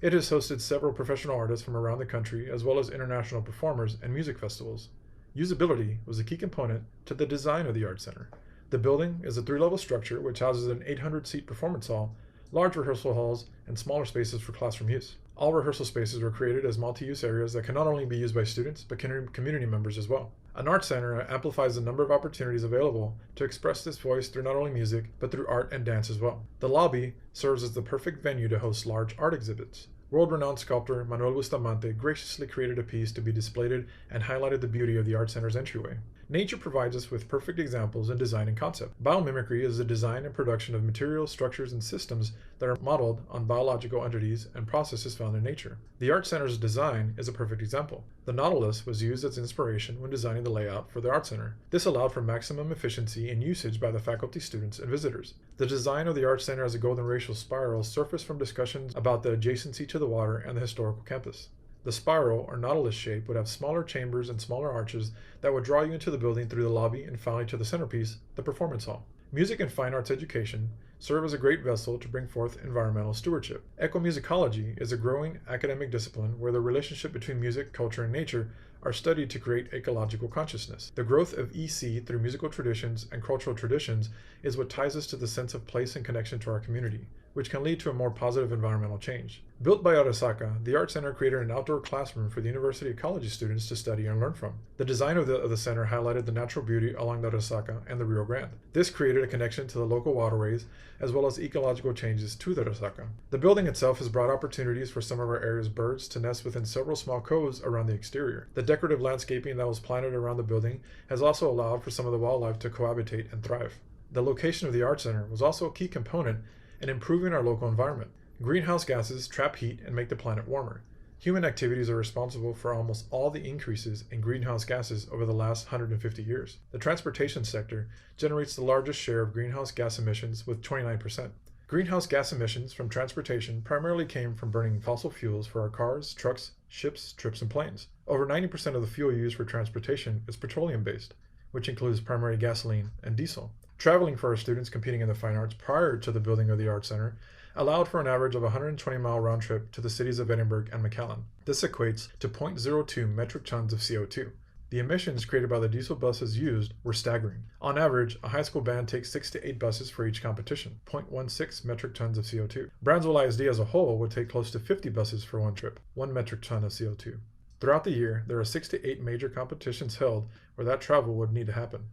It has hosted several professional artists from around the country as well as international performers and music festivals. Usability was a key component to the design of the Art Center. The building is a 3-level structure which houses an 800-seat performance hall, large rehearsal halls, and smaller spaces for classroom use. All rehearsal spaces were created as multi-use areas that can not only be used by students, but community members as well. An art center amplifies the number of opportunities available to express this voice through not only music, but through art and dance as well. The lobby serves as the perfect venue to host large art exhibits. World-renowned sculptor Manuel Bustamante graciously created a piece to be displayed and highlighted the beauty of the Art Center's entryway. Nature provides us with perfect examples in design and concept. Biomimicry is the design and production of materials, structures, and systems that are modeled on biological entities and processes found in nature. The Art Center's design is a perfect example. The Nautilus was used as inspiration when designing the layout for the Art Center. This allowed for maximum efficiency and usage by the faculty, students, and visitors. The design of the Art Center as a golden ratio spiral surfaced from discussions about the adjacency to the water and the historical campus. The spiral or nautilus shape would have smaller chambers and smaller arches that would draw you into the building through the lobby and finally to the centerpiece, the performance hall. Music and fine arts education serve as a great vessel to bring forth environmental stewardship. Ecomusicology is a growing academic discipline where the relationship between music, culture, and nature are studied to create ecological consciousness. The growth of EC through musical traditions and cultural traditions is what ties us to the sense of place and connection to our community, which can lead to a more positive environmental change. Built by Arasaka, the Art Center created an outdoor classroom for the University College students to study and learn from. The design of the center highlighted the natural beauty along the Arasaka and the Rio Grande. This created a connection to the local waterways as well as ecological changes to the Arasaka. The building itself has brought opportunities for some of our area's birds to nest within several small coves around the exterior. The decorative landscaping that was planted around the building has also allowed for some of the wildlife to cohabitate and thrive. The location of the Art Center was also a key component in improving our local environment. Greenhouse gases trap heat and make the planet warmer. Human activities are responsible for almost all the increases in greenhouse gases over the last 150 years. The transportation sector generates the largest share of greenhouse gas emissions with 29%. Greenhouse gas emissions from transportation primarily came from burning fossil fuels for our cars, trucks, ships, trips, and planes. Over 90% of the fuel used for transportation is petroleum-based, which includes primarily gasoline and diesel. Traveling for our students competing in the fine arts prior to the building of the Art Center allowed for an average of a 120-mile round trip to the cities of Edinburgh and McAllen. This equates to 0.02 metric tons of CO2. The emissions created by the diesel buses used were staggering. On average, a high school band takes 6 to 8 buses for each competition, 0.16 metric tons of CO2. Brownsville ISD as a whole would take close to 50 buses for one trip, 1 metric ton of CO2. Throughout the year, there are 6 to 8 major competitions held where that travel would need to happen.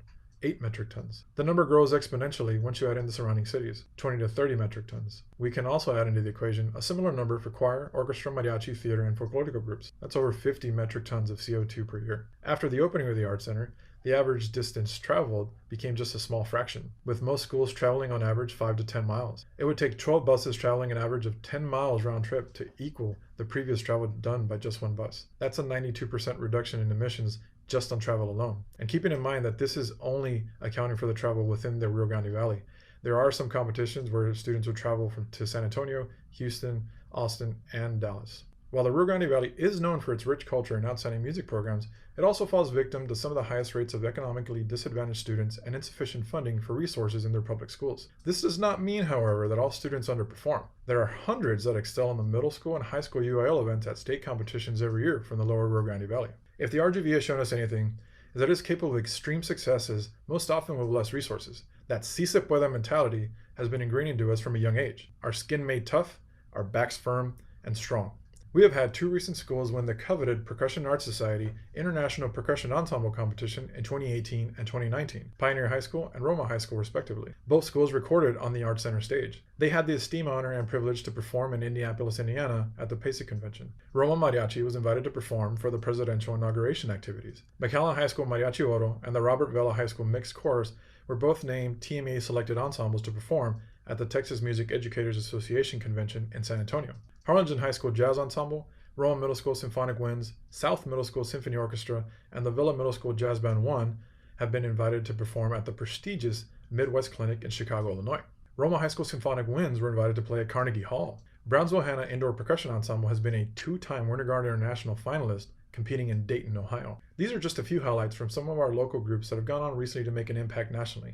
8 metric tons. The number grows exponentially once you add in the surrounding cities, 20 to 30 metric tons. We can also add into the equation a similar number for choir, orchestra, mariachi, theater, and folklorico groups. That's over 50 metric tons of CO2 per year. After the opening of the Art Center, the average distance traveled became just a small fraction, with most schools traveling on average 5 to 10 miles. It would take 12 buses traveling an average of 10 miles round trip to equal the previous travel done by just one bus. That's a 92% reduction in emissions just on travel alone. And keeping in mind that this is only accounting for the travel within the Rio Grande Valley. There are some competitions where students would travel to San Antonio, Houston, Austin, and Dallas. While the Rio Grande Valley is known for its rich culture and outstanding music programs, it also falls victim to some of the highest rates of economically disadvantaged students and insufficient funding for resources in their public schools. This does not mean, however, that all students underperform. There are hundreds that excel in the middle school and high school UIL events at state competitions every year from the lower Rio Grande Valley. If the RGV has shown us anything, is that it is capable of extreme successes, most often with less resources. That si se puede mentality has been ingrained into us from a young age. Our skin made tough, our backs firm and strong. We have had 2 recent schools win the coveted Percussion Arts Society International Percussion Ensemble Competition in 2018 and 2019, Pioneer High School and Roma High School respectively. Both schools recorded on the Arts Center stage. They had the esteemed honor and privilege to perform in Indianapolis, Indiana at the PASIC convention. Roma Mariachi was invited to perform for the presidential inauguration activities. McAllen High School Mariachi Oro and the Robert Vela High School Mixed Chorus were both named TMA selected ensembles to perform at the Texas Music Educators Association convention in San Antonio. Harlingen High School Jazz Ensemble, Roma Middle School Symphonic Winds, South Middle School Symphony Orchestra, and the Villa Middle School Jazz Band 1 have been invited to perform at the prestigious Midwest Clinic in Chicago, Illinois. Roma High School Symphonic Winds were invited to play at Carnegie Hall. Brownsville Hanna Indoor Percussion Ensemble has been a 2-time Winter Garden International finalist competing in Dayton, Ohio. These are just a few highlights from some of our local groups that have gone on recently to make an impact nationally.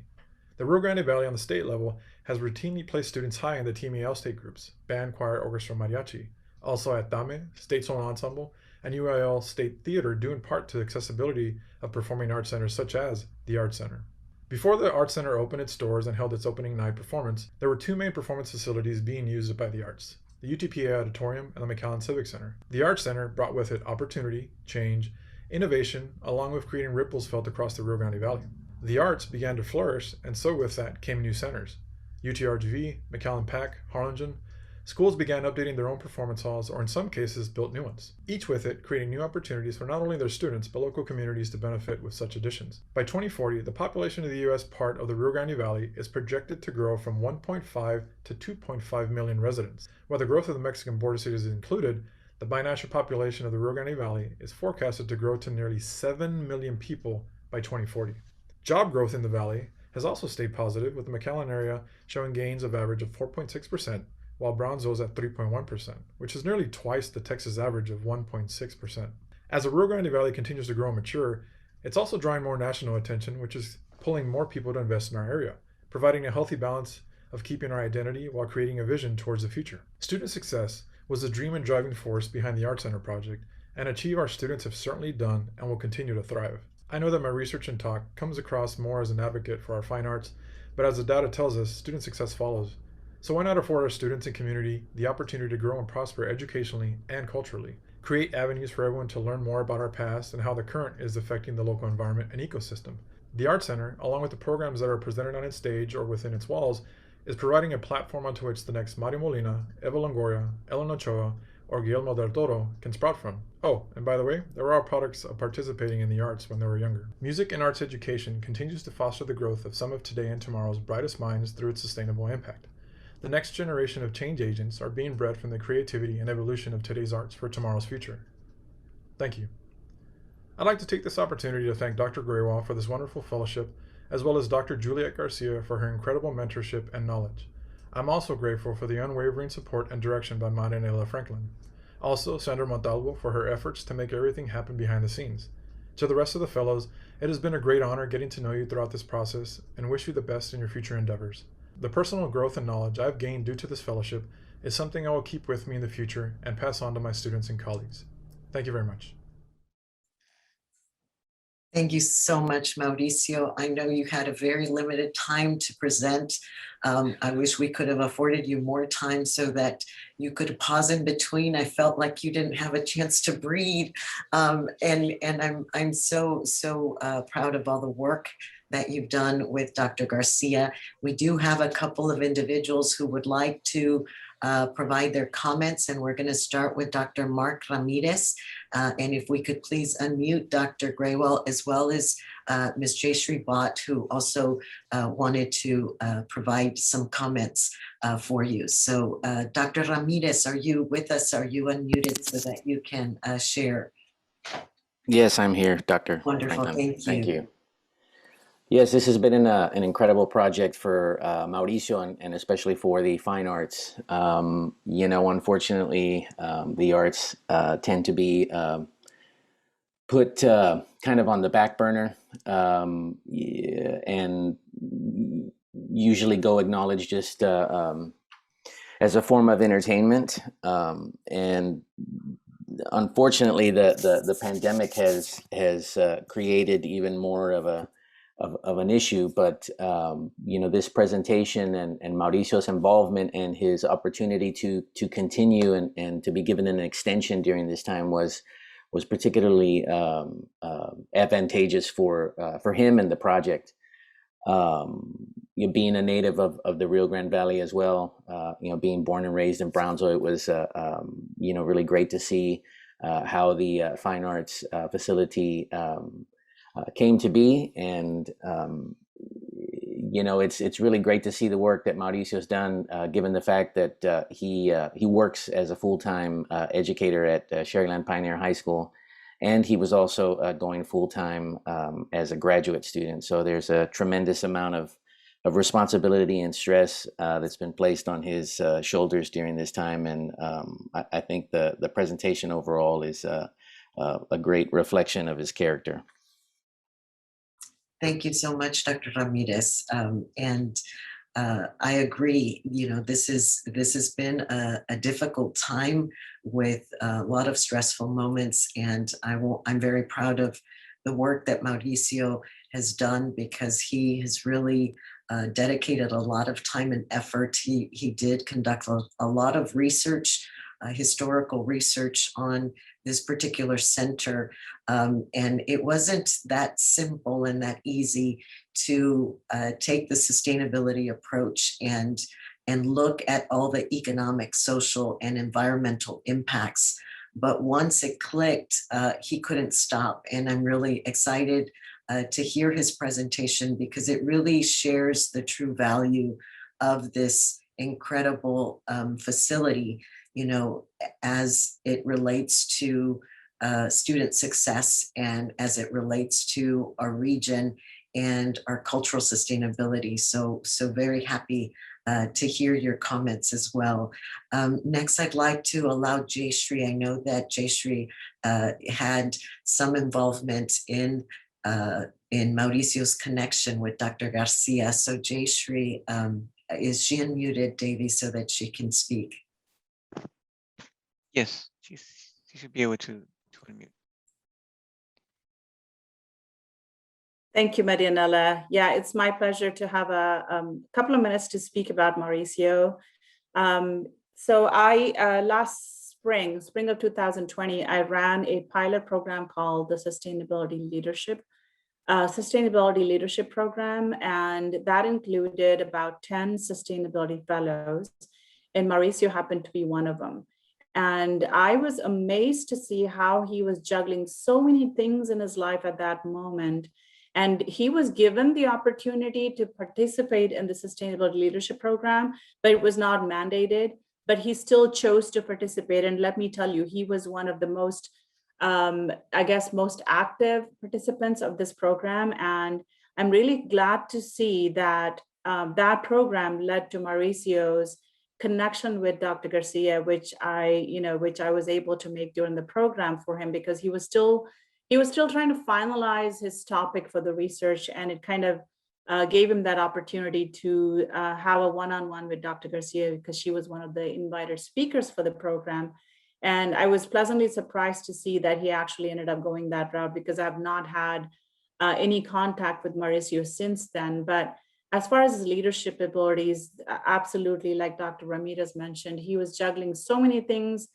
The Rio Grande Valley on the state level has routinely placed students high in the TMAL state groups, band, choir, orchestra, mariachi. Also at DAME, State Solo Ensemble, and UIL State Theater due in part to the accessibility of performing arts centers such as the Arts Center. Before the Arts Center opened its doors and held its opening night performance, there were 2 main performance facilities being used by the arts, the UTPA Auditorium and the McAllen Civic Center. The Arts Center brought with it opportunity, change, innovation, along with creating ripples felt across the Rio Grande Valley. The arts began to flourish, and so with that came new centers. UTRGV, McAllen PAC, Harlingen. Schools began updating their own performance halls, or in some cases built new ones, each with it creating new opportunities for not only their students but local communities to benefit with such additions. By 2040, the population of the U.S. part of the Rio Grande Valley is projected to grow from 1.5 to 2.5 million residents. While the growth of the Mexican border cities is included, the binational population of the Rio Grande Valley is forecasted to grow to nearly 7 million people by 2040. Job growth in the valley has also stayed positive, with the McAllen area showing gains of average of 4.6%, while Brownsville is at 3.1%, which is nearly twice the Texas average of 1.6%. As the Rio Grande Valley continues to grow and mature, it's also drawing more national attention, which is pulling more people to invest in our area, providing a healthy balance of keeping our identity while creating a vision towards the future. Student success was the dream and driving force behind the Arts Center project, and Achieve our students have certainly done and will continue to thrive. I know that my research and talk comes across more as an advocate for our fine arts, but as the data tells us, student success follows. So why not afford our students and community the opportunity to grow and prosper educationally and culturally? Create avenues for everyone to learn more about our past and how the current is affecting the local environment and ecosystem. The Arts Center, along with the programs that are presented on its stage or within its walls, is providing a platform onto which the next Mario Molina, Eva Longoria, Ellen Ochoa, or Guillermo del Toro can sprout from. Oh, and by the way, there are products of participating in the arts when they were younger. Music and arts education continues to foster the growth of some of today and tomorrow's brightest minds through its sustainable impact. The next generation of change agents are being bred from the creativity and evolution of today's arts for tomorrow's future. Thank you. I'd like to take this opportunity to thank Dr. Graywall for this wonderful fellowship, as well as Dr. Juliet Garcia for her incredible mentorship and knowledge. I'm also grateful for the unwavering support and direction by Marianela Franklin. Also, Sandra Montalvo for her efforts to make everything happen behind the scenes. To the rest of the fellows, it has been a great honor getting to know you throughout this process and wish you the best in your future endeavors. The personal growth and knowledge I've gained due to this fellowship is something I will keep with me in the future and pass on to my students and colleagues. Thank you very much. Thank you so much, Mauricio. I know you had a very limited time to present. I wish we could have afforded you more time so that you could pause in between. I felt like you didn't have a chance to breathe. And I'm so proud of all the work that you've done with Dr. Garcia. We do have a couple of individuals who would like to provide their comments, and we're going to start with Dr. Mark Ramirez. And if we could please unmute Dr. Greywall, as well as Ms. Jayshree Bhatt, who also wanted to provide some comments for you. So Dr. Ramirez, are you with us? Are you unmuted so that you can share? Yes, I'm here, Dr. Wonderful, Thank you. Yes, this has been an incredible project for Mauricio and especially for the fine arts. You know, unfortunately, the arts tend to be put kind of on the back burner and usually go acknowledged just as a form of entertainment. And unfortunately, the pandemic has created even more of of an issue, but this presentation and Mauricio's involvement and his opportunity to continue and to be given an extension during this time was particularly advantageous for him and the project. Being a native of the Rio Grande Valley as well, being born and raised in Brownsville, it was really great to see how the fine arts facility came to be, and it's really great to see the work that Mauricio's done, given the fact that he works as a full-time educator at Sherryland Pioneer High School, and he was also going full-time as a graduate student. So there's a tremendous amount of responsibility and stress that's been placed on his shoulders during this time, and I think the presentation overall is a great reflection of his character. Thank you so much, Dr. Ramirez. I agree. This has been a difficult time with a lot of stressful moments, and I'm very proud of the work that Mauricio has done, because he has really dedicated a lot of time and effort. He did conduct a lot of research, historical research on this particular center. And it wasn't that simple and that easy to take the sustainability approach and look at all the economic, social, and environmental impacts. But once it clicked, he couldn't stop. And I'm really excited to hear his presentation, because it really shares the true value of this incredible facility, as it relates to student success and as it relates to our region and our cultural sustainability. So very happy to hear your comments as well. Next, I'd like to allow Jayshree. I know that Jayshree had some involvement in Mauricio's connection with Dr. Garcia. So Jayshree, is she unmuted, Davy, so that she can speak? Yes, she should be able to unmute. Thank you, Marianella. Yeah, it's my pleasure to have a couple of minutes to speak about Mauricio. So I, last spring of 2020, I ran a pilot program called the Sustainability Leadership Program, and that included about 10 sustainability fellows, and Mauricio happened to be one of them. And I was amazed to see how he was juggling so many things in his life at that moment. And he was given the opportunity to participate in the Sustainability Leadership Program, but it was not mandated, but he still chose to participate. And let me tell you, he was one of the most, most active participants of this program. And I'm really glad to see that that program led to Mauricio's connection with Dr. Garcia, which I was able to make during the program for him, because he was still trying to finalize his topic for the research, and it kind of gave him that opportunity to have a one-on-one with Dr. Garcia, because she was one of the invited speakers for the program. And I was pleasantly surprised to see that he actually ended up going that route, because I've not had any contact with Mauricio since then. But as far as his leadership abilities, absolutely, like Dr. Ramirez mentioned, he was juggling so many things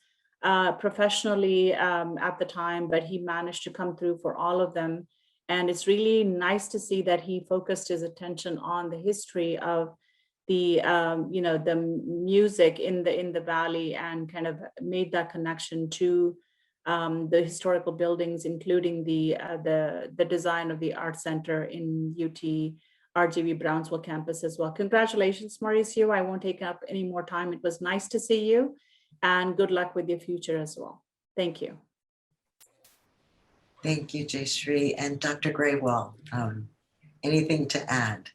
professionally at the time, but he managed to come through for all of them. And it's really nice to see that he focused his attention on the history of the the music in the valley, and kind of made that connection to the historical buildings, including the design of the art center in UTRGV Brownsville campus as well. Congratulations, Mauricio. I won't take up any more time. It was nice to see you, and good luck with your future as well. Thank you. Thank you, Jayshree. And Dr. Graywall, anything to add?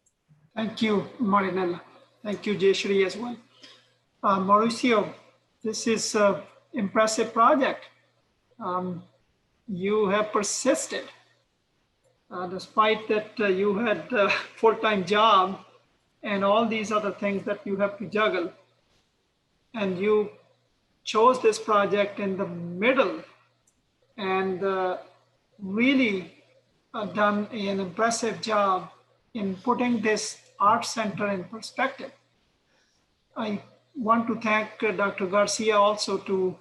Thank you, Marinella. Thank you, Jayshree, as well. Mauricio, this is an impressive project. You have persisted, despite that you had a full-time job and all these other things that you have to juggle. And you chose this project in the middle, and really done an impressive job in putting this art center in perspective. I want to thank Dr. Garcia also to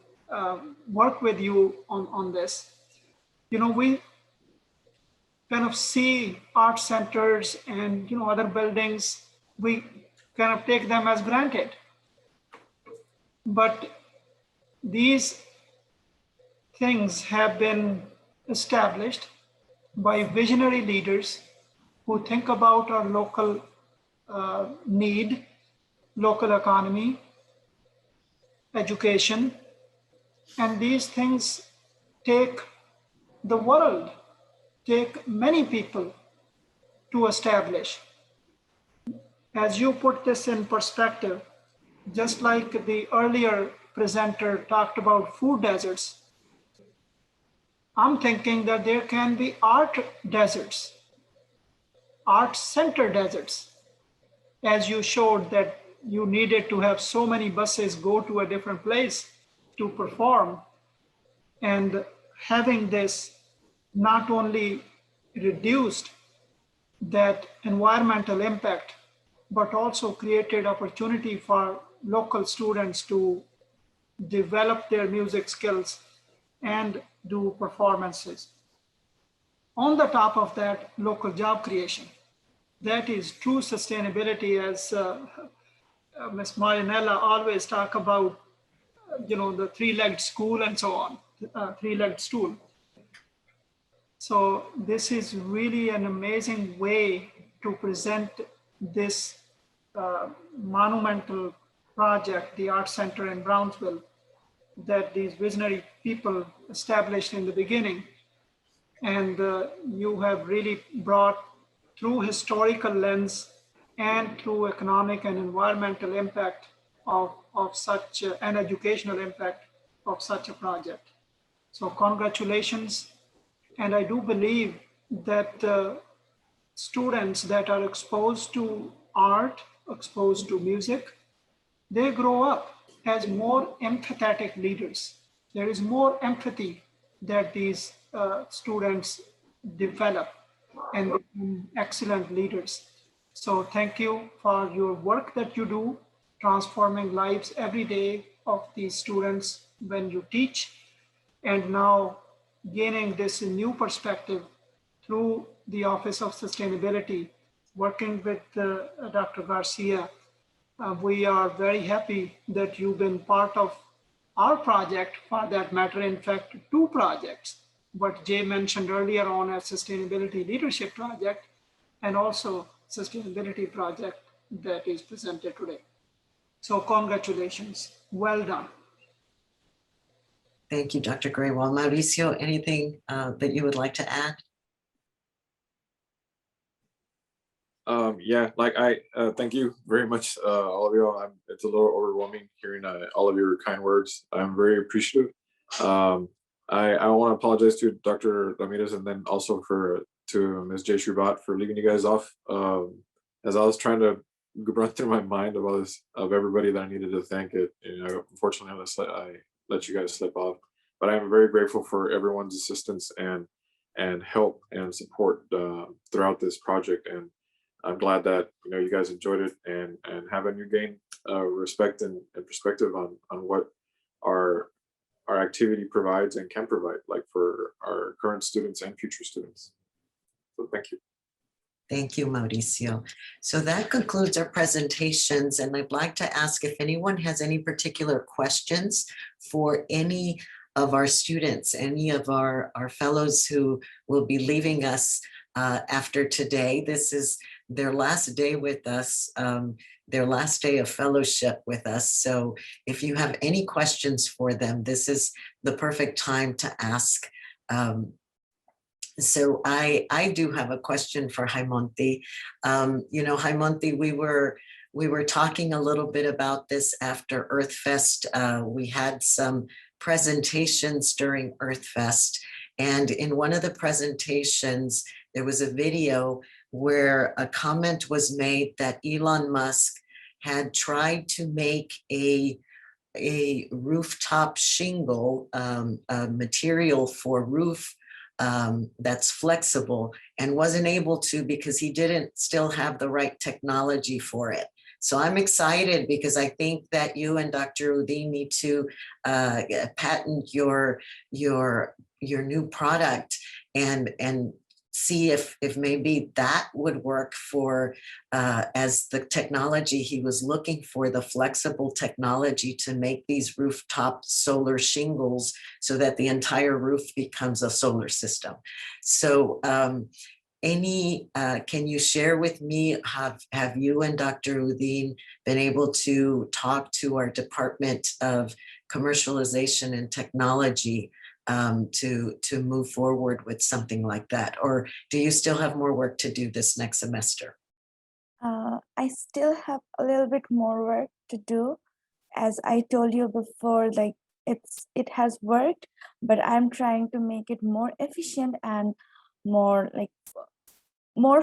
work with you on this. You know, we kind of see art centers and other buildings, we kind of take them as granted. But these things have been established by visionary leaders who think about our local need, local economy, education, and these things take the world, take many people to establish. As you put this in perspective, just like the earlier presenter talked about food deserts, I'm thinking that there can be art deserts, art center deserts, as you showed that you needed to have so many buses go to a different place to perform. And having this not only reduced that environmental impact, but also created opportunity for local students to develop their music skills and do performances. On the top of that, local job creation. That is true sustainability, as Ms. Marinella always talk about, the three-legged school and so on, three-legged stool. So this is really an amazing way to present this monumental project, the Art Center in Brownsville, that these visionary people established in the beginning. And you have really brought through historical lens and through economic and environmental impact of such an educational impact of such a project. So congratulations. And I do believe that students that are exposed to art, exposed to music, they grow up as more empathetic leaders. There is more empathy that these students develop and become excellent leaders. So thank you for your work that you do, transforming lives every day of these students when you teach, and now gaining this new perspective through the Office of Sustainability, working with Dr. Garcia. We are very happy that you've been part of our project, for that matter, in fact, two projects, what Jay mentioned earlier on as Sustainability Leadership Project, and also Sustainability Project that is presented today. So congratulations, well done. Thank you, Dr. Graywall. Mauricio, anything that you would like to add? Yeah, like thank you very much, all of you. It's a little overwhelming hearing all of your kind words. I'm very appreciative. I want to apologize to Dr. Ramirez and then also to Ms. J. Shubat for leaving you guys off. As I was trying to run through my mind of everybody that I needed to thank, unfortunately I let you guys slip off. But I am very grateful for everyone's assistance and help and support throughout this project. And I'm glad that you guys enjoyed it and having you gain respect and perspective on what our activity provides and can provide, like for our current students and future students. So thank you. Thank you, Mauricio. So that concludes our presentations, and I'd like to ask if anyone has any particular questions for any of our students, any of our fellows who will be leaving us after today. This is their last day with us, their last day of fellowship with us. So if you have any questions for them, this is the perfect time to ask. So I do have a question for Haimanti. Haimanti, we were talking a little bit about this after EarthFest. We had some presentations during EarthFest, and in one of the presentations, there was a video where a comment was made that Elon Musk had tried to make a rooftop shingle, a material for roof that's flexible, and wasn't able to because he didn't still have the right technology for it. So I'm excited because I think that you and Dr. Udin need to patent your new product and see if maybe that would work for as the technology he was looking for, the flexible technology to make these rooftop solar shingles so that the entire roof becomes a solar system. So can you share with me, have you and Dr. Udin been able to talk to our Department of Commercialization and Technology to move forward with something like that? Or do you still have more work to do this next semester? I still have a little bit more work to do. As I told you before, like it has worked, but I'm trying to make it more efficient and more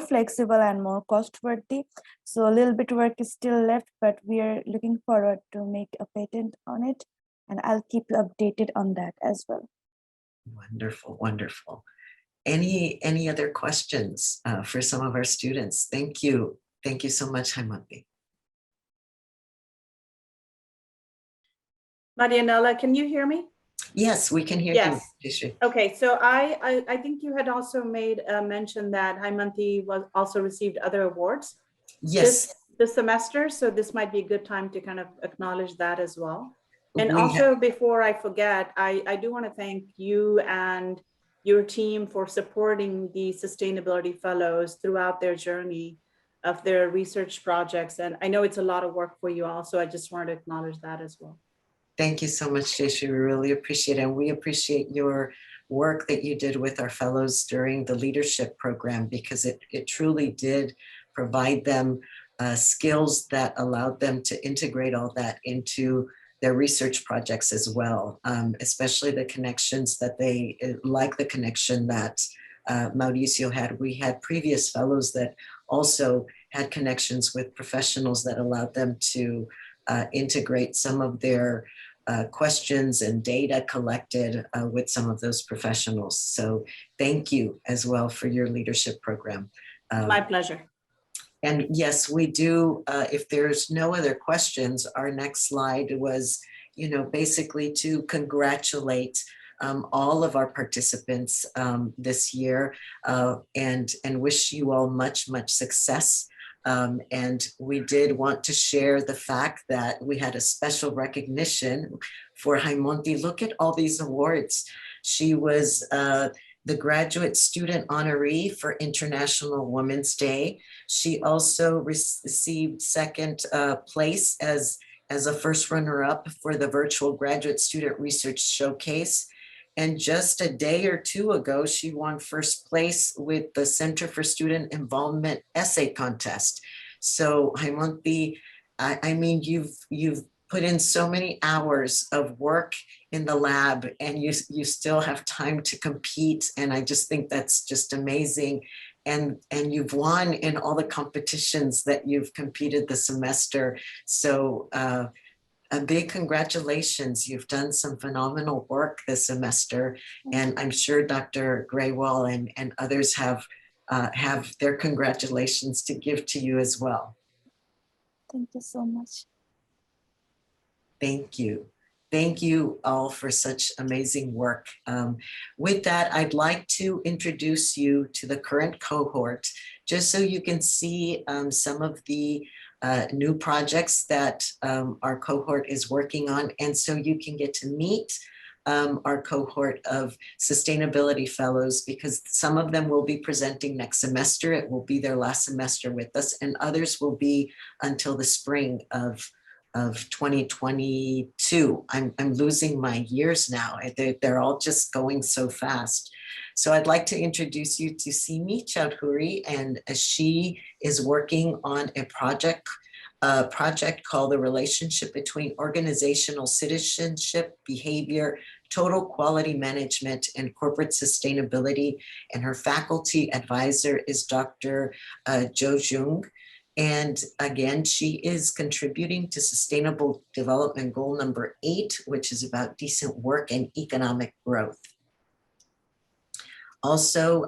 flexible and more cost worthy. So a little bit work is still left, but we are looking forward to make a patent on it, and I'll keep you updated on that as well. Wonderful, wonderful. Any other questions for some of our students? Thank you. Thank you so much, Haimanti. Marianela, can you hear me? Yes, we can hear you. Okay, so I think you had also made a mention that Haimanti was also received other awards. Yes. This semester, so this might be a good time to kind of acknowledge that as well. And also, before I forget, I do want to thank you and your team for supporting the sustainability fellows throughout their journey of their research projects. And I know it's a lot of work for you also. I just wanted to acknowledge that as well. Thank you so much, Jayshree. We really appreciate it. And we appreciate your work that you did with our fellows during the leadership program, because it truly did provide them skills that allowed them to integrate all that into their research projects as well, especially the connections that they, like the connection that Mauricio had. We had previous fellows that also had connections with professionals that allowed them to integrate some of their questions and data collected with some of those professionals. So thank you as well for your leadership program. My pleasure. And yes, we do, if there's no other questions, our next slide was, basically to congratulate all of our participants this year and wish you all much, much success. And we did want to share the fact that we had a special recognition for Haimanti. Look at all these awards. She was the graduate student honoree for International Women's Day. She also received second place as a first runner-up for the virtual graduate student research showcase. And just a day or two ago, she won first place with the Center for Student Involvement Essay Contest. So Haimanti, I mean, you've put in so many hours of work in the lab, and you still have time to compete. And I just think that's just amazing. And you've won in all the competitions that you've competed this semester. So a big congratulations. You've done some phenomenal work this semester. And I'm sure Dr. Graywall and others have their congratulations to give to you as well. Thank you so much. Thank you. Thank you all for such amazing work. With that, I'd like to introduce you to the current cohort, just so you can see some of the new projects that our cohort is working on, and so you can get to meet our cohort of sustainability fellows, because some of them will be presenting next semester. It will be their last semester with us, and others will be until the spring of 2022. I'm losing my years now. They're all just going so fast. So I'd like to introduce you to Simi Chowdhury, and she is working on a project called The Relationship Between Organizational Citizenship, Behavior, Total Quality Management, and Corporate Sustainability. And her faculty advisor is Dr. Jo Jung. And again, she is contributing to Sustainable Development Goal number 8, which is about decent work and economic growth. Also,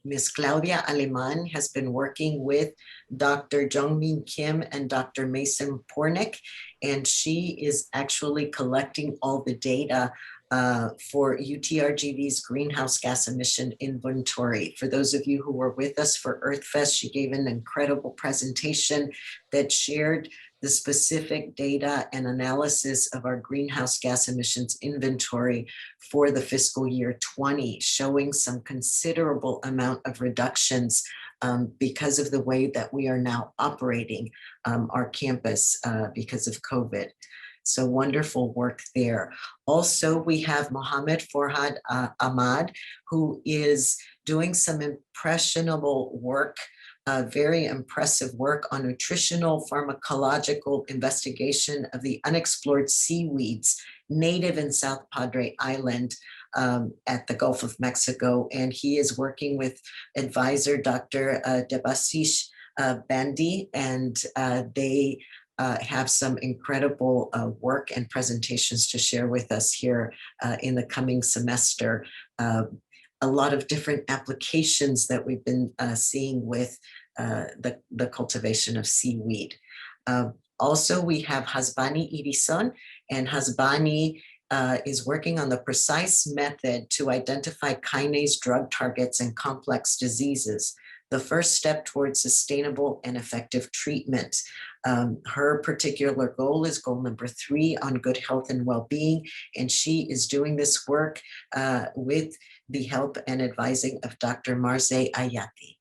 Ms. Claudia Aleman has been working with Dr. Jongmin Kim and Dr. Mason Pornick, and she is actually collecting all the data for UTRGV's greenhouse gas emission inventory. For those of you who were with us for EarthFest, she gave an incredible presentation that shared the specific data and analysis of our greenhouse gas emissions inventory for the fiscal year 20, showing some considerable amount of reductions because of the way that we are now operating our campus because of COVID. So wonderful work there. Also, we have Mohammed Forhad Ahmad, who is doing some impressionable work, very impressive work on nutritional pharmacological investigation of the unexplored seaweeds native in South Padre Island at the Gulf of Mexico. And he is working with advisor Dr. Debasish Bandi, and they have some incredible work and presentations to share with us here in the coming semester. A lot of different applications that we've been seeing with the cultivation of seaweed. Also, we have Hasbani Irison, and Hasbani is working on the precise method to identify kinase drug targets in complex diseases, the first step towards sustainable and effective treatment. Her particular goal is goal number 3 on good health and well-being, and she is doing this work with the help and advising of Dr. Marze Ayati.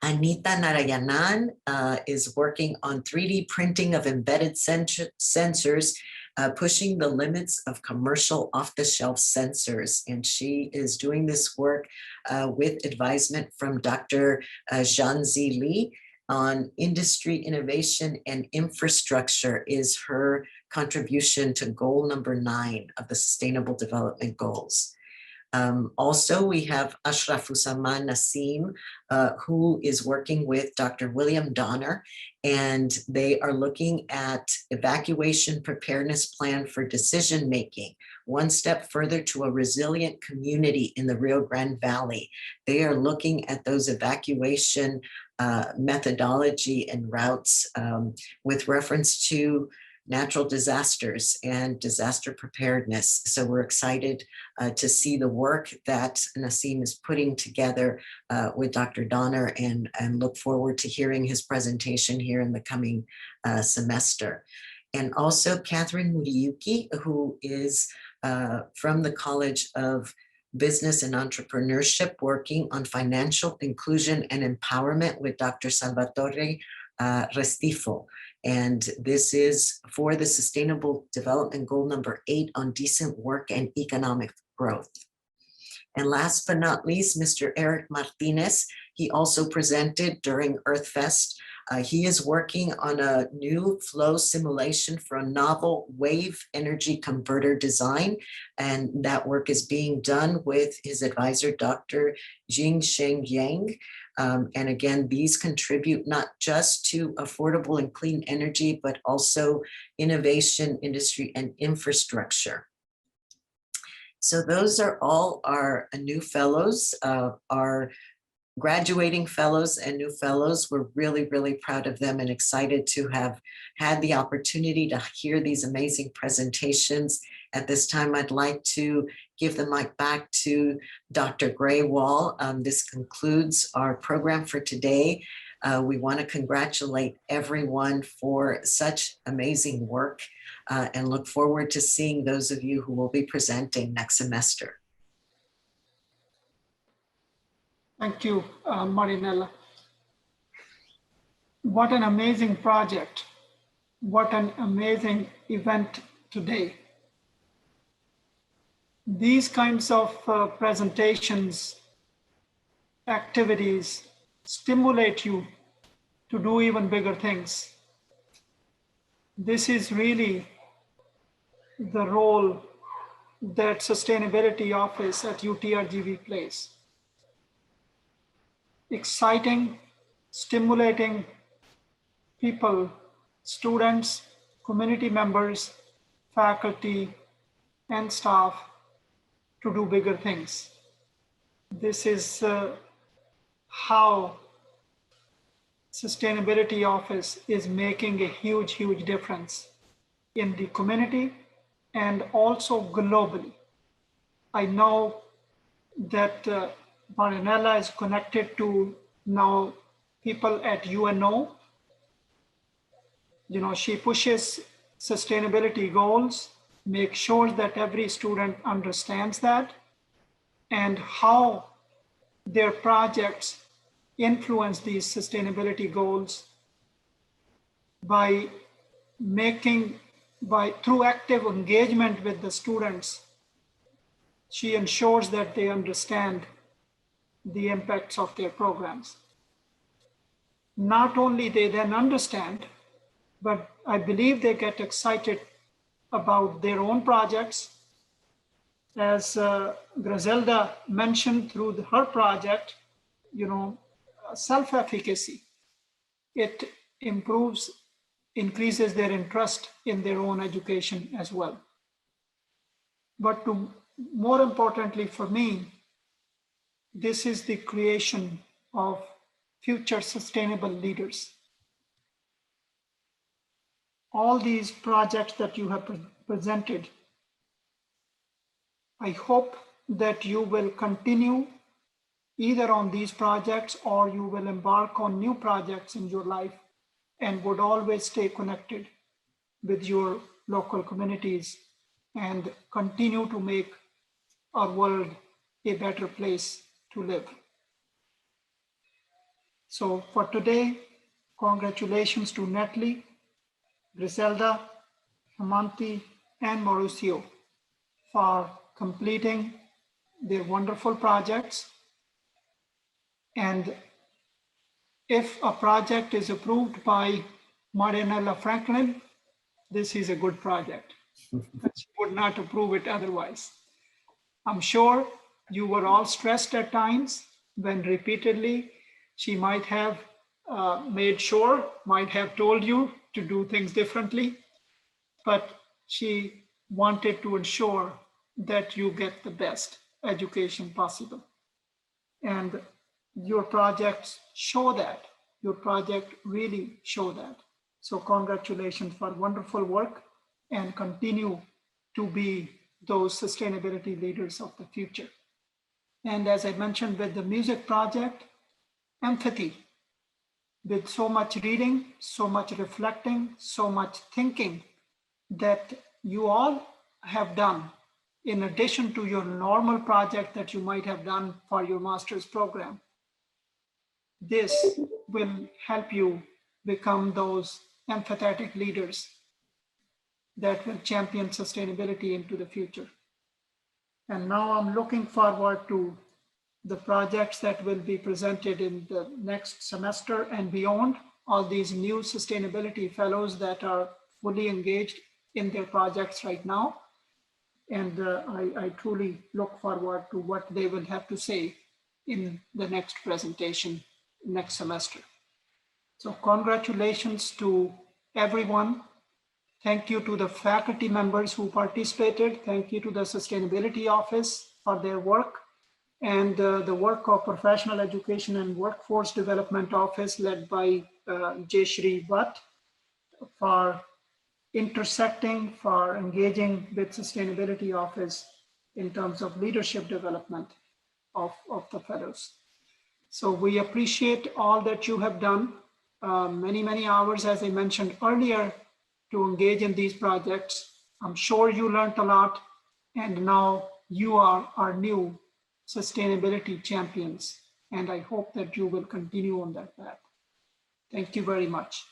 Anita Narayanan is working on 3D printing of embedded sensors, pushing the limits of commercial off-the-shelf sensors. And she is doing this work with advisement from Dr. Zhanzi Li on industry innovation and infrastructure is her contribution to goal number 9 of the Sustainable Development Goals. Also, we have Ashrafuzaman Nassim, who is working with Dr. William Donner, and they are looking at evacuation preparedness plan for decision-making, one step further to a resilient community in the Rio Grande Valley. They are looking at those evacuation methodology and routes with reference to natural disasters and disaster preparedness. So we're excited to see the work that Nassim is putting together with Dr. Donner, and look forward to hearing his presentation here in the coming semester. And also Catherine Muriyuki, who is from the College of Business and Entrepreneurship, working on financial inclusion and empowerment with Dr. Salvatore Restifo. And this is for the Sustainable Development Goal number 8 on decent work and economic growth. And last but not least, Mr. Eric Martinez, he also presented during EarthFest. He is working on a new flow simulation for a novel wave energy converter design. And that work is being done with his advisor, Dr. Jingsheng Yang. And again, these contribute not just to affordable and clean energy, but also innovation, industry, and infrastructure. So those are all our new fellows, our graduating fellows and new fellows. We're really, really proud of them and excited to have had the opportunity to hear these amazing presentations. At this time, I'd like to give the mic back to Dr. Graywall. This concludes our program for today. We want to congratulate everyone for such amazing work and look forward to seeing those of you who will be presenting next semester. Thank you, Marinella. What an amazing project. What an amazing event today. These kinds of presentations, activities stimulate you to do even bigger things. This is really the role that Sustainability Office at UTRGV plays. Exciting, stimulating people, students, community members, faculty, and staff to do bigger things. This is how Sustainability Office is making a huge, huge difference in the community and also globally. I know that Marinella is connected to now people at UNO. She pushes sustainability goals, make sure that every student understands that and how their projects influence these sustainability goals through active engagement with the students. She ensures that they understand the impacts of their programs. Not only they then understand, but I believe they get excited about their own projects. As Griselda mentioned through her project, self-efficacy. It increases their interest in their own education as well. But more importantly for me, this is the creation of future sustainable leaders. All these projects that you have presented, I hope that you will continue either on these projects or you will embark on new projects in your life and would always stay connected with your local communities and continue to make our world a better place to live. So for today, congratulations to Natalie, Griselda, Haimanti, and Mauricio for completing their wonderful projects. And if a project is approved by Marianella Franklin, this is a good project. She would not approve it otherwise. I'm sure you were all stressed at times when repeatedly she might have might have told you to do things differently, but she wanted to ensure that you get the best education possible. And your projects show that. Your project really show that. So congratulations for wonderful work and continue to be those sustainability leaders of the future. And as I mentioned with the music project, empathy. With so much reading, so much reflecting, so much thinking that you all have done in addition to your normal project that you might have done for your master's program. This will help you become those empathetic leaders that will champion sustainability into the future. And now I'm looking forward to the projects that will be presented in the next semester and beyond, all these new sustainability fellows that are fully engaged in their projects right now. And I truly look forward to what they will have to say in the next presentation next semester. So congratulations to everyone. Thank you to the faculty members who participated. Thank you to the Sustainability Office for their work and the work of Professional Education and Workforce Development Office led by Jayashri Bhatt for intersecting, for engaging with Sustainability Office in terms of leadership development of the fellows. So we appreciate all that you have done, many hours, as I mentioned earlier, to engage in these projects. I'm sure you learned a lot, and now you are our new sustainability champions. And I hope that you will continue on that path. Thank you very much.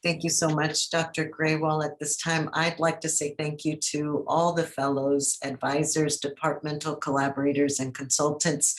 Thank you so much, Dr. Graywall. At this time, I'd like to say thank you to all the fellows, advisors, departmental collaborators, and consultants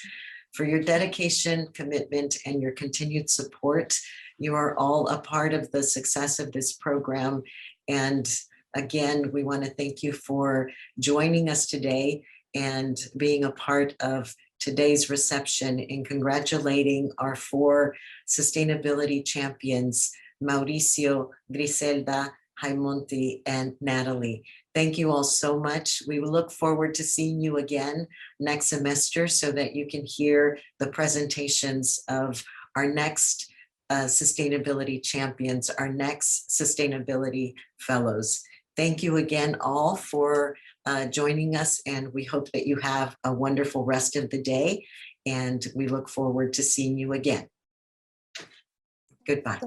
for your dedication, commitment, and your continued support. You are all a part of the success of this program. And again, we want to thank you for joining us today and being a part of today's reception and congratulating our 4 sustainability champions, Mauricio, Griselda, Haimanti, and Natalie. Thank you all so much. We will look forward to seeing you again next semester so that you can hear the presentations of our next sustainability champions, our next sustainability fellows. Thank you again all for joining us, and we hope that you have a wonderful rest of the day, and we look forward to seeing you again. Goodbye.